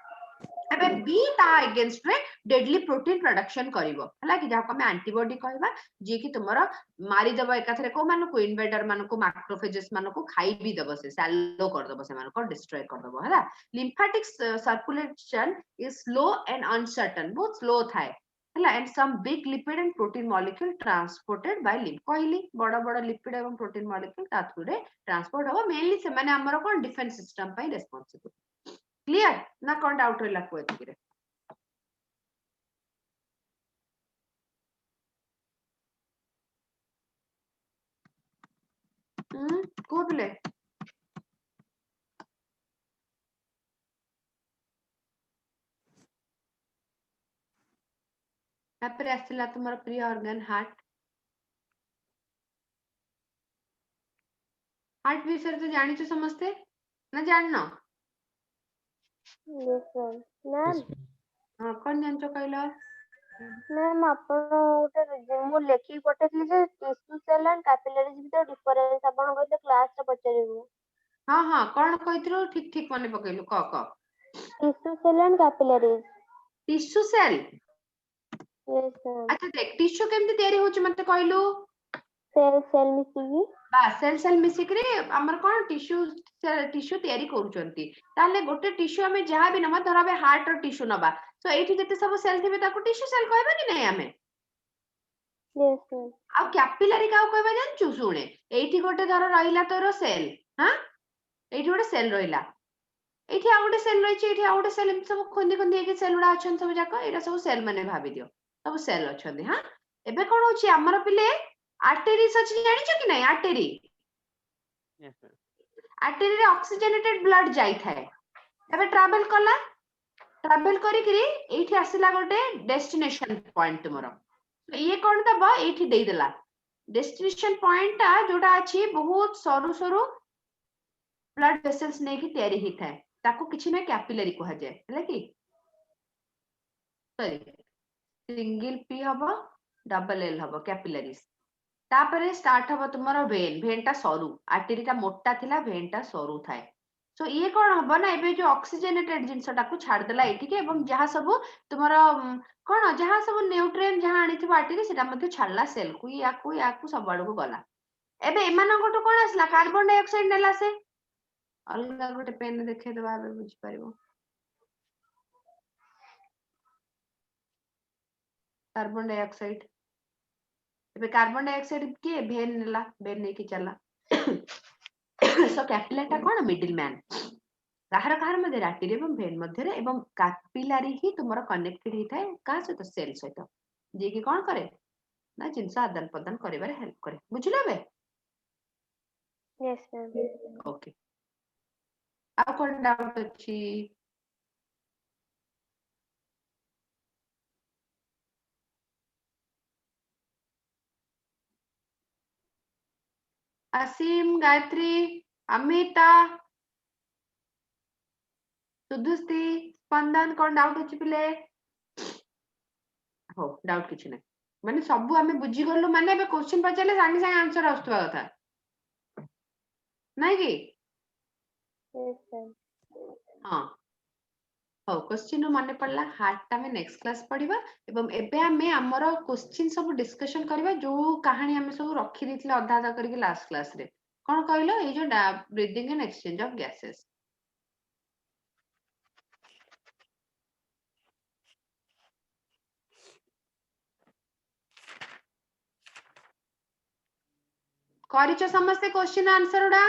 एबे बी ता अगेंस्ट रे डेडली प्रोटीन प्रोडक्शन करिवो हला कि जाको हम एंटीबॉडी कहबा जे कि तुमरो मारी देबो एकाथरे को मानो को इन्वेडर मानो को मैक्रोफेजेस मानो को खाई भी देबो से सैलो कर देबो से मानो को डिस्ट्रॉय कर देबो हला lymphatic circulation is slow and uncertain बहुत स्लो थाए हला and some big lipid and protein molecule transported by lymph कहली बड़ा बड़ा लिपिड एवं प्रोटीन मॉलिक्यूल ता थ्रू रे ट्रांसपोर्ट हो मेनली से माने हमरो कोन डिफेंस सिस्टम पई रिस्पांसिबल क्लियर ना कोन डाउट होइला को एतिरे को बोले तापर आसिला तुम्हारा प्रिय ऑर्गन हार्ट हार्ट विषय तो जानी तो समझते ना जानना yes ma'am. Ma'am, हां कौन जानचो कहलो ma'am आपण गोटे मु लेखि पठेतली जे टिश्यू सेल एंड कैपिलरीज भितर डिफरेंस आपण कहले क्लास रे पचरिबो हां हां कौन कहितरो ठीक ठीक मने पकैलु क tissue cell and capillaries tissue cell yes ma'am. अच्छा देख टिश्यू केमती तयारी होची मते कहलु सेल मिसिगी बा सेल मिसिकरे हमर कोन टिश्यू तयारी करूचंती ताले गोटे टिश्यू हमें जहां भी नबा धराबे हार्ट और टिश्यू नबा सो एठी जते सब सेल थिबे ताको टिश्यू सेल कहबा कि नै हमें yes ma'am. आ कैपिलरी का कहबा जानचु सुने एठी गोटे धर रहिला तोर सेल हां एठी गोटे सेल रहिला एठी आ गोटे सेल रहिछि एठी आ गोटे सेल सब खोंदी खोंदी के सेल उडा अछन सब जाको एटा सब सेल माने भाबी दियो सब सेल अछन हां एबे कोन होछि हमर पिले आर्टेरीज अछि जानिछो कि नै आर्टेरी Yes, ma'am. आर्टेरी रे ऑक्सीजनेटेड ब्लड जाई थाए एबे ट्रैवल कला ट्रैवल करी करी एठी आसिला गोटे डेस्टिनेशन पॉइंट तुमरो ये कोन दबा एठी देई देला डेस्टिनेशन पॉइंट ता जोटा अछि बहुत सरू सरू ब्लड वेसल्स ने की तयारी ही थाए ताको किछि ना कैपिलरी कहा जाय हैला कि सॉरी सिंगल पी हबो डबल एल हबो कैपिलरीज तापरे स्टार्ट हबो तुमरो वेन ता सरू आर्टरी ता मोटा थिला वेन ता सरू थाए सो ये कोन हबो ना एबे जो ऑक्सीजनेटेड जिंसटा को छाड़ देला एठी के एवं जहां सब तुमरो कोन जहां सब न्यूट्रिएंट जहां आनी थिबो आर्टरी सेटा मध्ये छाड़ला सेल को या को सब आड़ को गला एबे एमानं गोटो कोन आसला कार्बन डाइऑक्साइड नेला से अलगा गोटे पेन देखे दबा बे बुझ पारिबो कार्बन डाइऑक्साइड एबे कार्बन डाइऑक्साइड के भेन नेला भेन नै कि चला सो कैपिलरी ता कोन मिडिल मैन काहर काहर मध्ये आर्टरी एवं भेन मध्ये रे एवं कैपिलरी ही तुमरो कनेक्टेड ही थाए का से तो सेल सहित जे कि कोन करे ना जिंस आदान प्रदान करिबारे हेल्प करे बुझिला बे yes ma'am. ओके आ कोन डाउट अछि असीम गायत्री अमिता सुदुस्ती स्पंदन कोन डाउट अछि पिले हो डाउट किछ नै माने सब हमें बुझी गलु माने एबे क्वेश्चन पचाले संगे संगे आंसर आस्तबा कथा नै कि yes ma'am. हां हो क्वेश्चन माने पड़ला हार्ट ता में नेक्स्ट क्लास पढिबा एवं एबे हमें हमरो क्वेश्चन सब डिस्कशन करबा जो कहानी हमें सब रखी दिथिले आधा आधा करके लास्ट क्लास रे कोन कहलो ए जो breathing and exchange of gases करिचो समस्त क्वेश्चन आंसर उडा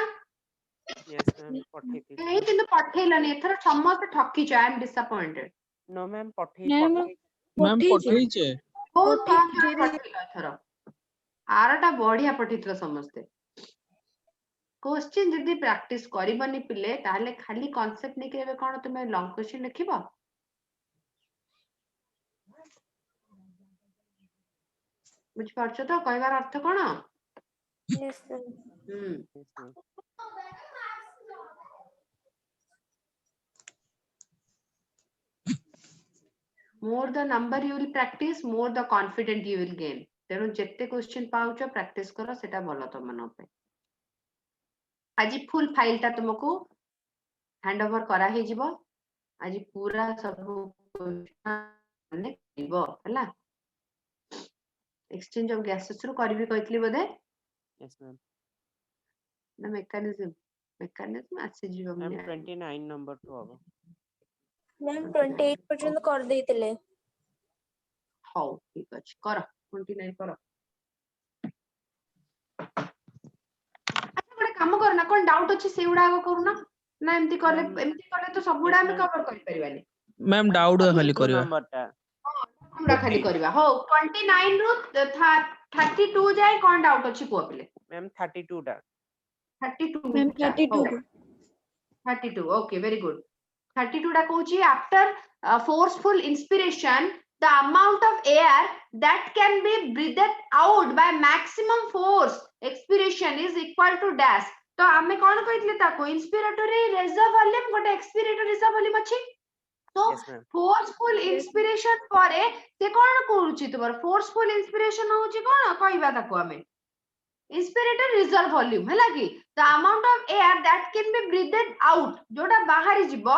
Yes, ma'am. पठेती नहीं किंतु पठेलनी एथर समस्त ठकीचो I am disappointed No, ma'am. नहीं, ma'am. मैम पठेइछे बहुत पठेइलो एथरो आरटा बढ़िया पठेइलो समस्ते क्वेश्चन जदि प्रैक्टिस करबनी पिले ताले खाली कांसेप्ट नै केबे कोन तुमे लॉन्ग क्वेश्चन लिखिबो बुझ पारछो तो कहबार अर्थ कोन Yes, sir. Yes, ma'am. more the number you will practice more the confident you will gain तेणु जेते क्वेश्चन पाउचो प्रैक्टिस करो सेटा भलो तो मन पे आज फुल फाइल ता तुमको हैंड ओवर करा हे जिवो आज पूरा सब माने दिबो हला एक्सचेंज ऑफ गैसेस रु करबी कहतली बोधे Yes, ma'am. ना मेकानिज्म आसे जिवो Ma'am, मने 29 number to habo. मैम 28 पर्यंत कर देइतले हाउ ठीक अछि करो 29 करो अच्छा बडे काम करना कोन डाउट अछि सेउडा को करूना ना एमती करले तो सब गुडा हम ma'am. कवर कर परिबानी मैम डाउट खाली 32 करबा number टा पूरा खाली करबा हो 29 रु 32 जाय कोन डाउट अछि को पिले ma'am 32 टा 32 मैम चा, 32 हो, 32 okay very good 32 टा कहूची after forceful inspiration the amount of air that can be breathed out by maximum force expiration is equal to dash तो आमे कोन कहितले ताको inspiratory reserve वॉल्यूम गोटे expiratory reserve वॉल्यूम अछि तो Yes, ma'am. forceful inspiration परे से कोन करूची तोर forceful inspiration होची कोन कहबा ताको आमे inspirator reserve volume है लगी the amount of air that can be breathed out जोटा बाहरी जिवो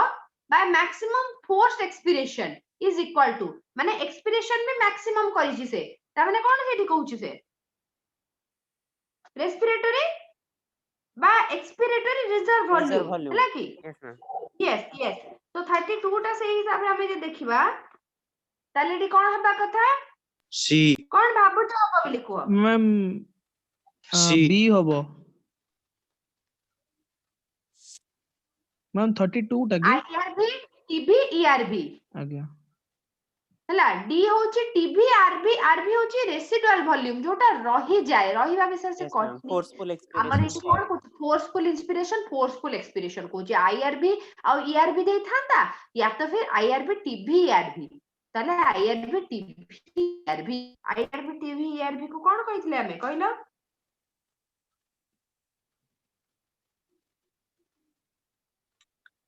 by maximum forced expiration is equal to माने expiration में maximum करिछि से ता माने कोन हेठी कहूछि से respiratory बा expiratory reserve Reserve volume volume. है लगी Yes, ma'am. yes तो 32 टा से हिसाब रे हमें जे देखिबा ताले एठी कोन हबा कथा सी कोन भाबुछ हबो बोली को मैम सी बी हबो मैम 32 टाकी IRB TB ERB आज्ञा हला डी होची टीबी आरबी होची रेसिडुअल वॉल्यूम जोटा रही जाए रहिबा विषय से Yes, ma'am. कहनी Forceful हमर expiration. एठी कोन कहू forceful inspiration forceful expiration कहूची IRB और ईआरबी देई थांता या तो फिर आईआरबी टीबी ईआरबी तले IRB TB ERB IRB TB ERB को कोन कहितले हमें कहलो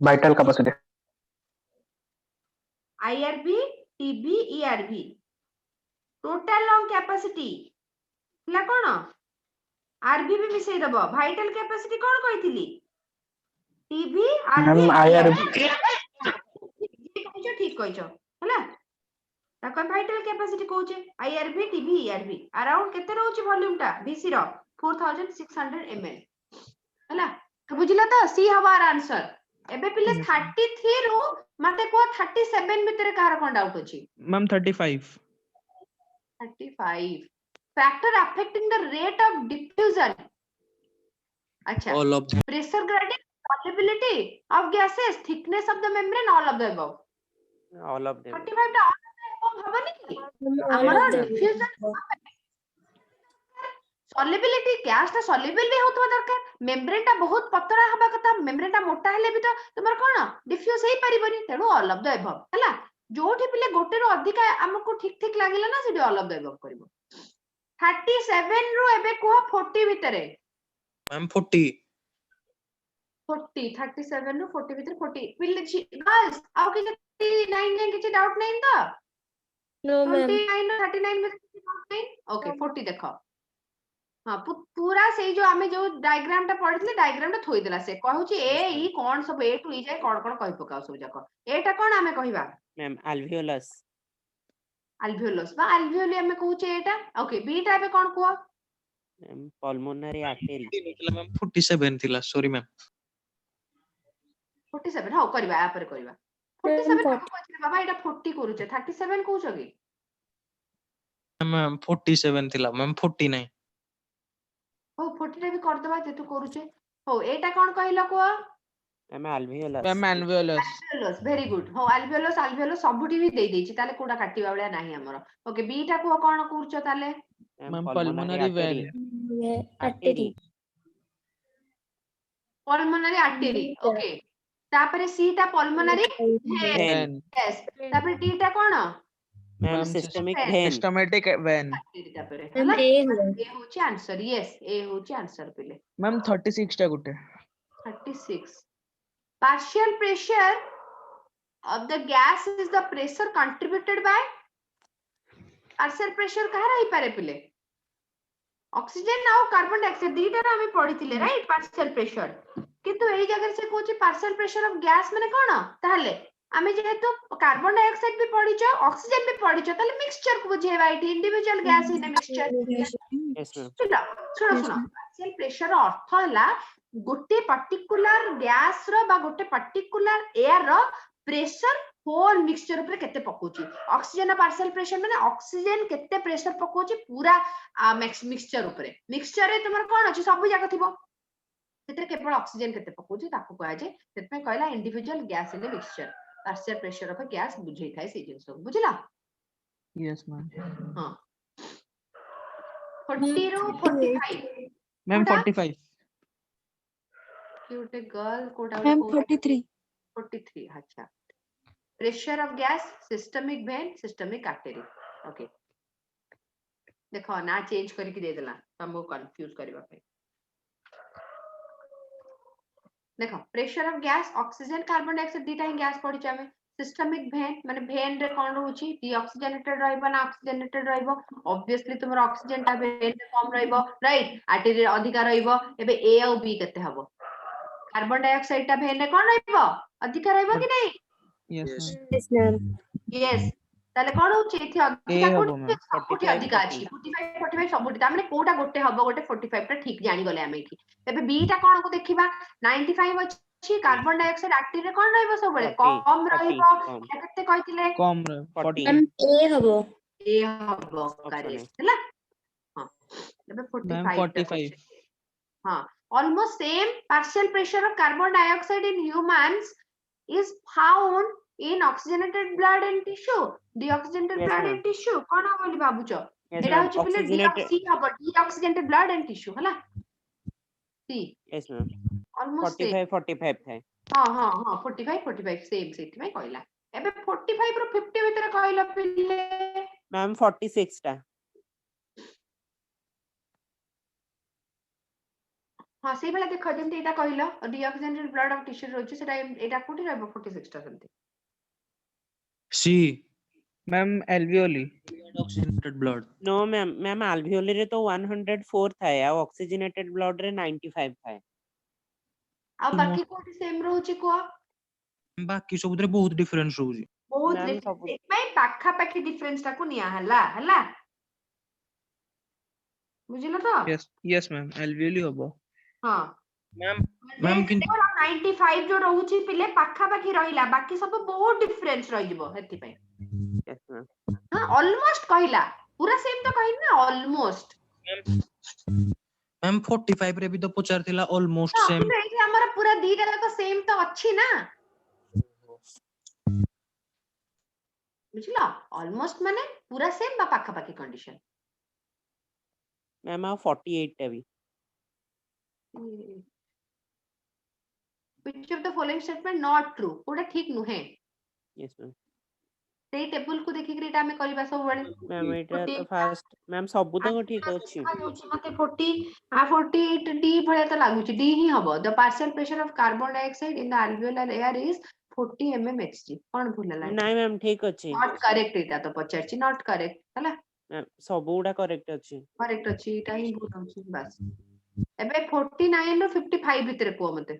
vital capacity IRB TB ERB total lung capacity हला कोन आरबी भी मिसै दबो वाइटल कैपेसिटी कोन कहितली टीबी आरबी मैम IRB कहछो ठीक कहछो हला ताको vital capacity कहूचे IRB TB ERB around केते रहउची वॉल्यूम टा बीसी रो 4600 ml हला तो बुझिला तो सी हमार आंसर एबे पिले 33 रु मते को 37 भितरे कार कोन डाउट अछि ma'am 35 35 factor affecting the rate of diffusion अच्छा all of pressure gradient solubility of gases thickness of the membrane all of the above All of them. 35 टा all of the above हबनी कि all हमर of them. diffusion solubility gas ता soluble भी होतबा दरकार membrane ता बहुत पतला हबा कथा membrane ता मोटा हेले भी तो तुमर कोन diffuse हेई परिबनी तेनु all of the above हला जोठी पिले गोटे रो अधिक हमको ठीक ठीक लागिला ना सेडी all of the above करबो 37 रु एबे को 40 भितरे मैम 40 40 37 रु 40 भितरे 40 पिले गर्ल्स आउ कि 39 जे किछि डाउट नै तो No, ma'am. 29 रो 39 भितरे किछि डाउट नै ओके 40 देखो हां पूरा सेई जो आमे जो डायग्राम टा पढितले डायग्राम टा थोई देला से कहूची ए ई कोन सब ए टू ई जाय कोन कोन कहि पकाओ सब जाको एटा कोन आमे कहिबा Ma'am, alveolus. alveolus बा alveoli आमे कहूचे एटा ओके बी टा बे कोन को Ma'am, pulmonary artery. मैम 47 थिला सॉरी मैम 47 हां करबा आ पर करबा 47 को कहले बाबा एटा 40 करूचे 37 कहूछ कि मैम 47 थिला मैम 49 हो 40 टा भी कर दबा जे तू करूचे हो एटा कोन कहिला को ma'am alveolus ma'am alveolus alveolus very good हो alveolus ସବୁठी भी देई ଦେଇଛି ତାले कोडा काटिबा बेला नाही हमर ओके बी टा को कोन कुरछ ताले ma'am ma'am pulmonary pulmonary artery vein artery pulmonary artery okay तापरे सी टा pulmonary vein vein yes तापरे टी टा कोन ma'am ma'am systemic vein. vein systematic vein artery तापरे मैम हला ए हुआ ए होची आंसर यस ए होची आंसर पिले मैम 36 टा गुटे 36 partial pressure of the gas is the pressure contributed by partial pressure कहा रही पारे पिले ऑक्सीजन और कार्बन डाइऑक्साइड दीटा रा हमें पढ़िथिले राइट पार्शियल प्रेशर किंतु एई जगह से कहूची पार्शियल प्रेशर ऑफ गैस माने कोन ताहले आमे जेहेतु कार्बन डाइऑक्साइड भी पढ़िचो ऑक्सीजन भी पढ़िचो ताहले मिक्सचर को बुझेबा इटी individual gas in mixture yes ma'am सुनो पार्शियल प्रेशर अर्थ हला गोटे पर्टिकुलर गैस रो बा गोटे पर्टिकुलर एयर रो प्रेशर होल मिक्सचर ऊपर केते पकोची ऑक्सीजन पार्शियल प्रेशर माने ऑक्सीजन केते प्रेशर पकोची पूरा मिक्सचर ऊपर मिक्सचर रे तुमर कोन अछि सब जाक थिबो सेते केवल ऑक्सीजन केते पकोची ताको कहै जे सेत में कहला individual gas in mixture partial pressure of gas बुझै थाए से जिंस बुझला यस मैम हां 40 रो 45 मैम कोटा? 45 क्यूटे गर्ल कोटा मैम 43 43 अच्छा pressure of gas systemic vein systemic artery okay देखो ना चेंज करके दे देला तुमको कंफ्यूज करबा पे देखो pressure of gas oxygen carbon dioxide दीटा ही गैस पड़ी चाहे सिस्टमिक वेन माने वेन रे कोन रहउची डीऑक्सीजनेटेड रहइबो ना ऑक्सीजनेटेड रहइबो ऑब्वियसली तुमर ऑक्सीजन ता वेन रे कम रहइबो राइट आर्टरी अधिक रहइबो एबे ए और बी केते हबो कार्बन डाइऑक्साइड ता वेन रे कोन रहइबो अधिक रहइबो कि नहीं यस यस मैम यस ताले कोन होची एथि अधिक ए हबो कोठी मैम सबुठी 45, अधिक अछि 45 45 सबुठी ता माने कोटा गोटे हबो गोटे 45 ता ठीक जानि गले आमे एथि एबे बी टा कोन को देखिबा 95 अछि कार्बन डाइऑक्साइड आर्टरी रे कोन रहइबो सब बळे 40, कम 40 रहइबो कम या केते कहिथिले कम 40 मैम ए हबो ए हबो Option करे A. हला हां एबे मैम 45 टा 45 हाँ almost same partial pressure of carbon dioxide in humans is found in oxygenated blood and tissue deoxygenated Yes, blood ma'am. and tissue कौन हो बोली बाबूचो yes एटा ma'am होची पिले oxygenated deoxy हबो deoxygenated blood and tissue हला सी yes ma'am almost same 45 ଥାଏ हाँ हाँ हाँ 45 same सेठी में कहला एबे 45 रो 50 भीतर कहला पिले मैम 46 ଟା हाँ सेही बेला देखो जेंति एटा कहलो deoxygenated blood of tissue रोची सेटा एटा कोठी रहबो 46 टा सेमति C ma'am alveoli oxygenated blood no ma'am alveoli ରେ ତ 104 ଥାଏ ଆଉ oxygenated blood ରେ 95 ଥାଏ आ बाकी कोठी सेम रहउची को बाकी सबुतरे बहुत डिफरेंस होउची बहुत मैम डिफरेंस सब में पाखा पाखी डिफरेंस टाको निया हला हला बुझिलो तो यस मैम एल्वियोली हबो हां मैम मैम किन 95 जो रहउची पिले पाखा पाखी रहिला बाकी सब बहुत डिफरेंस रहि जिवो हेति पे yes ma'am हां ऑलमोस्ट कहिला पूरा सेम तो कहि ना ऑलमोस्ट मैम 45 रे भी तो पचार थिला ऑलमोस्ट तो सेम एठी हमरा पूरा दीटा जाक सेम तो अछि ना बुझिलो ऑलमोस्ट माने पूरा सेम बा पाखा पाखी कंडीशन मैम ଆଉ 48 ଟା ବି which of the following statement not true ओटा ठीक नुहे yes ma'am सेई टेबल को देखि कि हमें करबा सब बळे मैम एटा तो फास्ट मैम सब तक ठीक अछि मते 40 आ 48 डी भले तो लागुची डी ही हबो the partial pressure of carbon dioxide in the alveolar air is 40 mmHg कोन भूलला ନାଇଁ मैम ठीक अछि नॉट करेक्ट एटा तो पचारची नॉट करेक्ट हला मैम ସବୁଗୁଡା करेक्ट अछि करेक्ट अछि एटा ही भूल अछि बस एबे 49 रो 55 भीतर को मते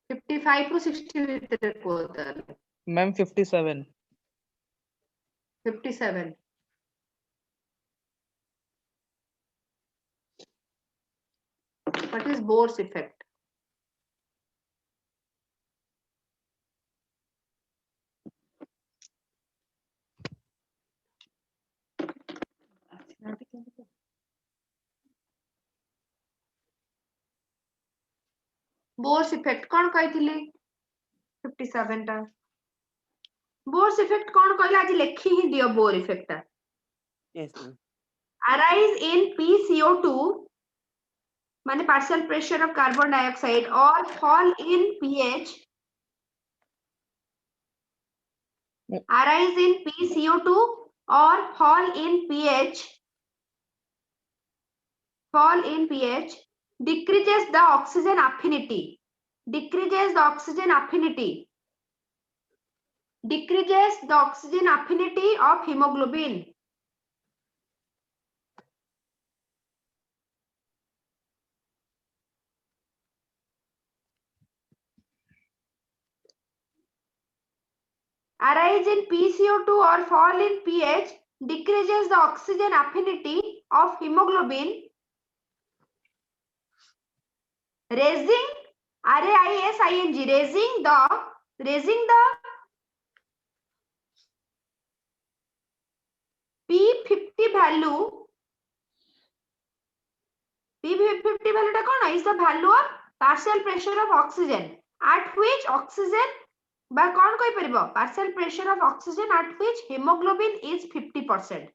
फिफ्टी फाइव टू 60 भीतर को ma'am 57 57 what is Bohr's effect Bohr's effect कौन कहिथिली 57 टा बोर्स इफेक्ट कौन कहला आज लिखि ही दियो बोर इफेक्ट टा Yes, ma'am. arise in PCO2 माने partial pressure of carbon dioxide or fall in pH arise in PCO2 or fall in pH decreases the oxygen affinity decreases the oxygen affinity of hemoglobin arise in PCO2 or fall in pH decreases the oxygen affinity of hemoglobin raising raising the P50 value P50 value टा कौन is the value of partial pressure of oxygen at which oxygen बा कौन कोई परिबो partial pressure of oxygen at which hemoglobin is 50%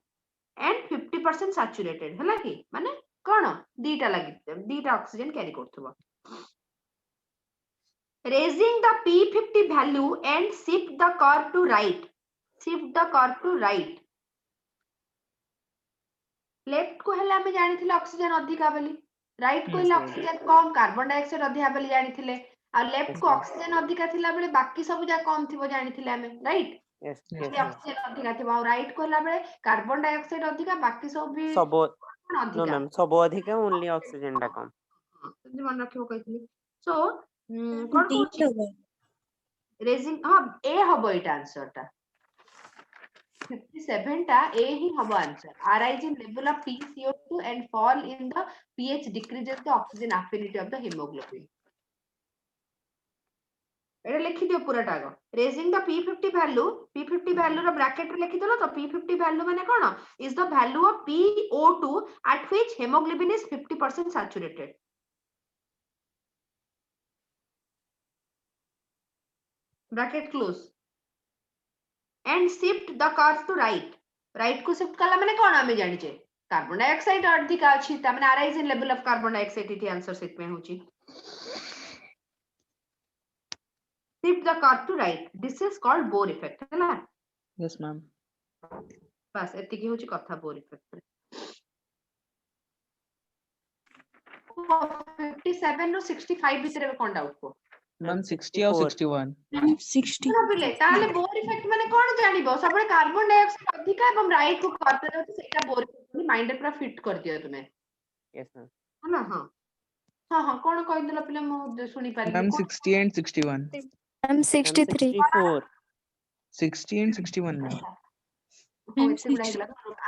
and 50% saturated हैला कि माने कौन दीटा लागि दीटा ऑक्सीजन कैरी करथबो raising the P50 value and shift the curve to right left को हला में जानिथिले ऑक्सीजन अधिका बोली राइट को हला ma'am. ऑक्सीजन कम कार्बन डाइऑक्साइड अधिका बोली जानिथिले आ लेफ्ट Yes, को ma'am. ऑक्सीजन अधिका थिला बेले बाकी सब जा कम थिबो जानिथिले हमें राइट Yes, Yes, yes, ये ma'am. ऑक्सीजन अधिका थिबो और राइट को हला बेले कार्बन डाइऑक्साइड अधिका बाकी सब भी सबो कौन no अधिका ma'am, सबो अधिका only oxygen टा कम. जे मन रखियो कहथिली सो कोन कोची रेजिंग हां ए हबो एटा आंसर टा 57 टा ए ही हबो answer arise in level of PCO2 and fall in the pH decreases the oxygen affinity of the hemoglobin एटा लिखि दियो पूरा टागो raising the P50 value रो ब्रैकेट रे लिखि दलो तो P50 value माने कोन is the value of PO2 at which hemoglobin is 50% saturated bracket close and shift the curve to right को शिफ्ट कला माने कोन हमें जानि छे कार्बन डाइऑक्साइड अधिक अछि त माने arise in level of carbon dioxide इति आंसर सेट में होची shift the curve to right this is called Bohr effect हैला yes ma'am. बस एति की होची कथा Bohr effect 57 रो 65 भीतर में कोन डाउट को Ma'am 60 or 61. मैम 60 भाबिले ताले बोर इफेक्ट माने कोन जानिबो सबरे कार्बन डाइऑक्साइड अधिक एवं राइट को करते रहते सेटा बोर इफेक्ट माइंड रे पूरा फिट कर दियो तुमे Yes, ma'am. हला हां हां हां कोन कहि देला पिले मु सुनी पारिली Ma'am 60 and 61. Ma'am Ma'am, 63 64. 60 and 61 ma'am. हो एते गुडा हेला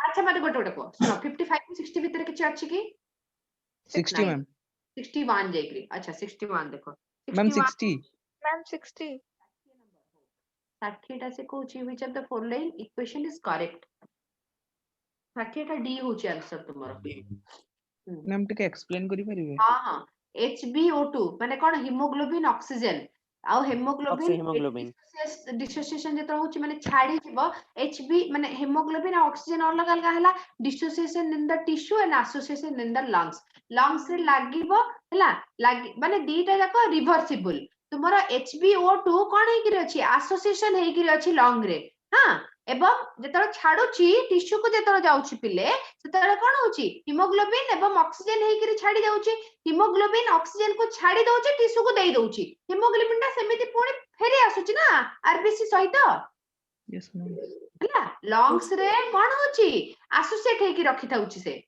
अच्छा मते गोटे को सुनो 55 टू 60 भीतर किछ अछि की 60 ma'am. 61 जाइकरी अच्छा 61 देखो Ma'am 60. Ma'am 60. 60 टा से Kochi which of the following equation is correct 60 टा डी होची आंसर तुमरो Ma'am टिके explain करि परिबे. हां हां HbO2 माने कोन हीमोग्लोबिन ऑक्सीजन आ हीमोग्लोबिन Hemoglobin. डिसोसिएशन जेतो होची माने छाडी जीवो Hb माने हीमोग्लोबिन आ ऑक्सीजन अलग अलग हला dissociation in the tissue and association in the lungs रे लागिवो हला लागि माने दीटा जाको रिवर्सिबल तुमरो HbO2 कोन हे कि अछि एसोसिएशन हे कि अछि लंग रे हां एवं जेतो छाडुची टिश्यू को जेतो जाउची पिले सेतरे कोन होची हीमोग्लोबिन एवं ऑक्सीजन हे कि छाडी जाउची हीमोग्लोबिन ऑक्सीजन को छाडी दउची टिश्यू को देई दउची हीमोग्लोबिन ता सेमिति पुणी फेरी आसुची ना आरबीसी सहित Yes ma'am. हला लंग्स रे कोन होची एसोसिएट हे कि रखि थाउची से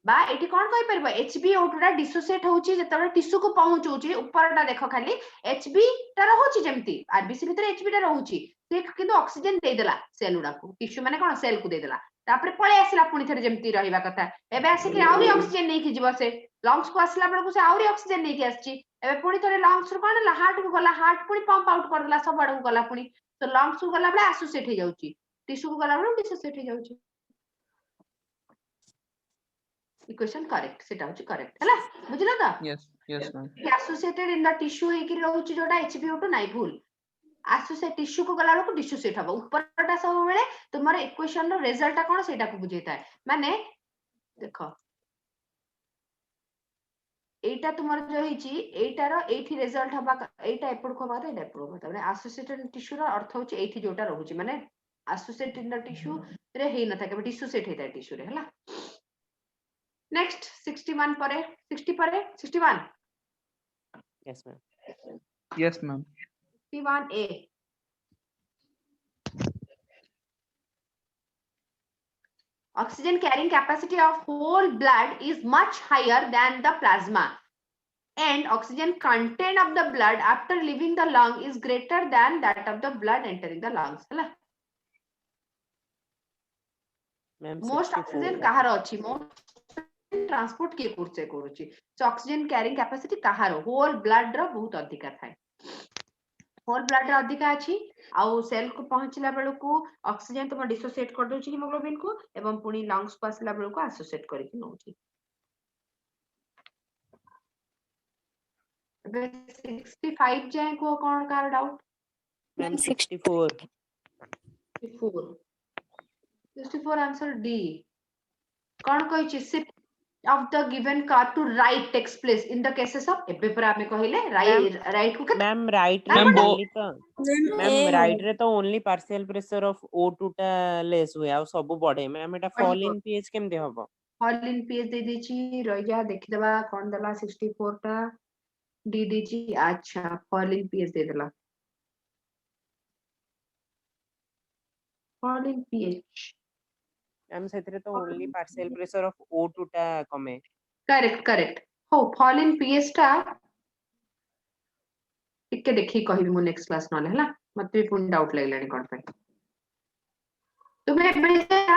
बा एठी कोन कहि परबो HbO2 टा डिसोसिएट होची जेतबे टिश्यू को पहुंचौची ऊपरटा देखो खाली Hb ता रहउची जेमति आरबीसी भीतर Hb ता रहउची से किंतु ऑक्सीजन दे देला सेल उडा को टिश्यू माने कोन सेल को दे देला तापरे पळे आसिला पुणी थरे जेमति रहिबा कथा एबे आसे कि आउरी ऑक्सीजन नै कि जीवो से लंग्स को आसिला बडको से आउरी ऑक्सीजन नै कि आछी एबे पुणी थरे लंग्स रो कोन ला हार्ट को गला हार्ट पुणी पंप आउट कर देला सब बड को गला पुणी तो लंग्स को गला बडा एसोसिएट हे जाउची टिश्यू को गला बडा डिसोसिएट हे जाउची इक्वेशन करेक्ट सेटा होची करेक्ट हला बुझिलो त Yes. Yes, ma'am. Associated in the tissue हेकि रहउची जोटा HbO2 नाही भूल एसोसिएट टिश्यू को गला को डिसोसिएट हबो ऊपरटा सब बेले तुमर इक्वेशन रो रिजल्ट कोन सेटा को बुझेता है माने देखो एटा तुमर जो हिची एटार एठी रिजल्ट हबा एटा एपड को बात एटा एपड को बात माने एसोसिएटेड टिश्यू रो अर्थ होची एठी जोटा रहउची माने एसोसिएटेड इन द टिश्यू रे हेइ न थाके डिसोसिएट हेता टिश्यू रे हला नेक्स्ट 61 परे 60 परे 61 Yes, ma'am. Yes, ma'am. 61A oxygen carrying capacity of whole blood is much higher than the plasma and oxygen content of the blood after leaving the lung is greater than that of the blood entering the lungs hela Ma'am, most 64 oxygen है। kahar achi most transport kiye kurche koruchi so oxygen carrying capacity kahar whole blood ro bahut adhika thai whole blood रो अधिका अछि आउ cell को पहुंचला value को oxygen तुम dissociate कर दोछि haemoglobin को एवं पुनी लंग्स को आसला बेलु को एसोसिएट करि कि नउछि बे 65 जाय को कोन कार डाउट Ma'am, 64. 64 आंसर डी कोन कहि छि shift of the given car to right takes place in the cases of एबे पर आमे कहिले राइट को केते Ma'am, right Ma'am, रे वो- only तो मैम राइट रे तो only partial pressure of O2 टा लेस हुए आ सब बढ़े ma'am Etah fall in pH केमते हबो ऑल इन पीएच दे देछि रहिया देखि देबा कोन दला 64 टा डी देछि अच्छा ऑल इन पीएच दे देला ऑल इन पीएच मैम सेतरे तो only partial pressure of O2 टा कमे करेक्ट हो फॉल इन पीएच टा टिके देखि कहिबी मु नेक्स्ट क्लास नले हला मते भी पुन डाउट लागलानी कोन पे तुमे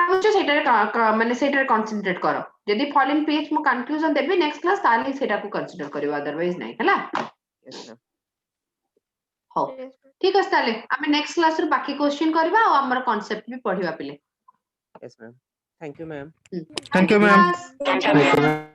बुझो सेटा माने सेटा कंसंट्रेट करो यदि फॉल इन पीएच मु कंक्लूजन देबी नेक्स्ट क्लास ताले सेटा को कंसीडर करियो अदरवाइज नहीं हला यस मैम हो Yes, ma'am. ठीक আছে ताले आमे नेक्स्ट क्लास रो बाकी क्वेश्चन करबा और हमर कांसेप्ट भी पढिबा पिले yes ma'am thank you ma'am Thank you, ma'am. Class.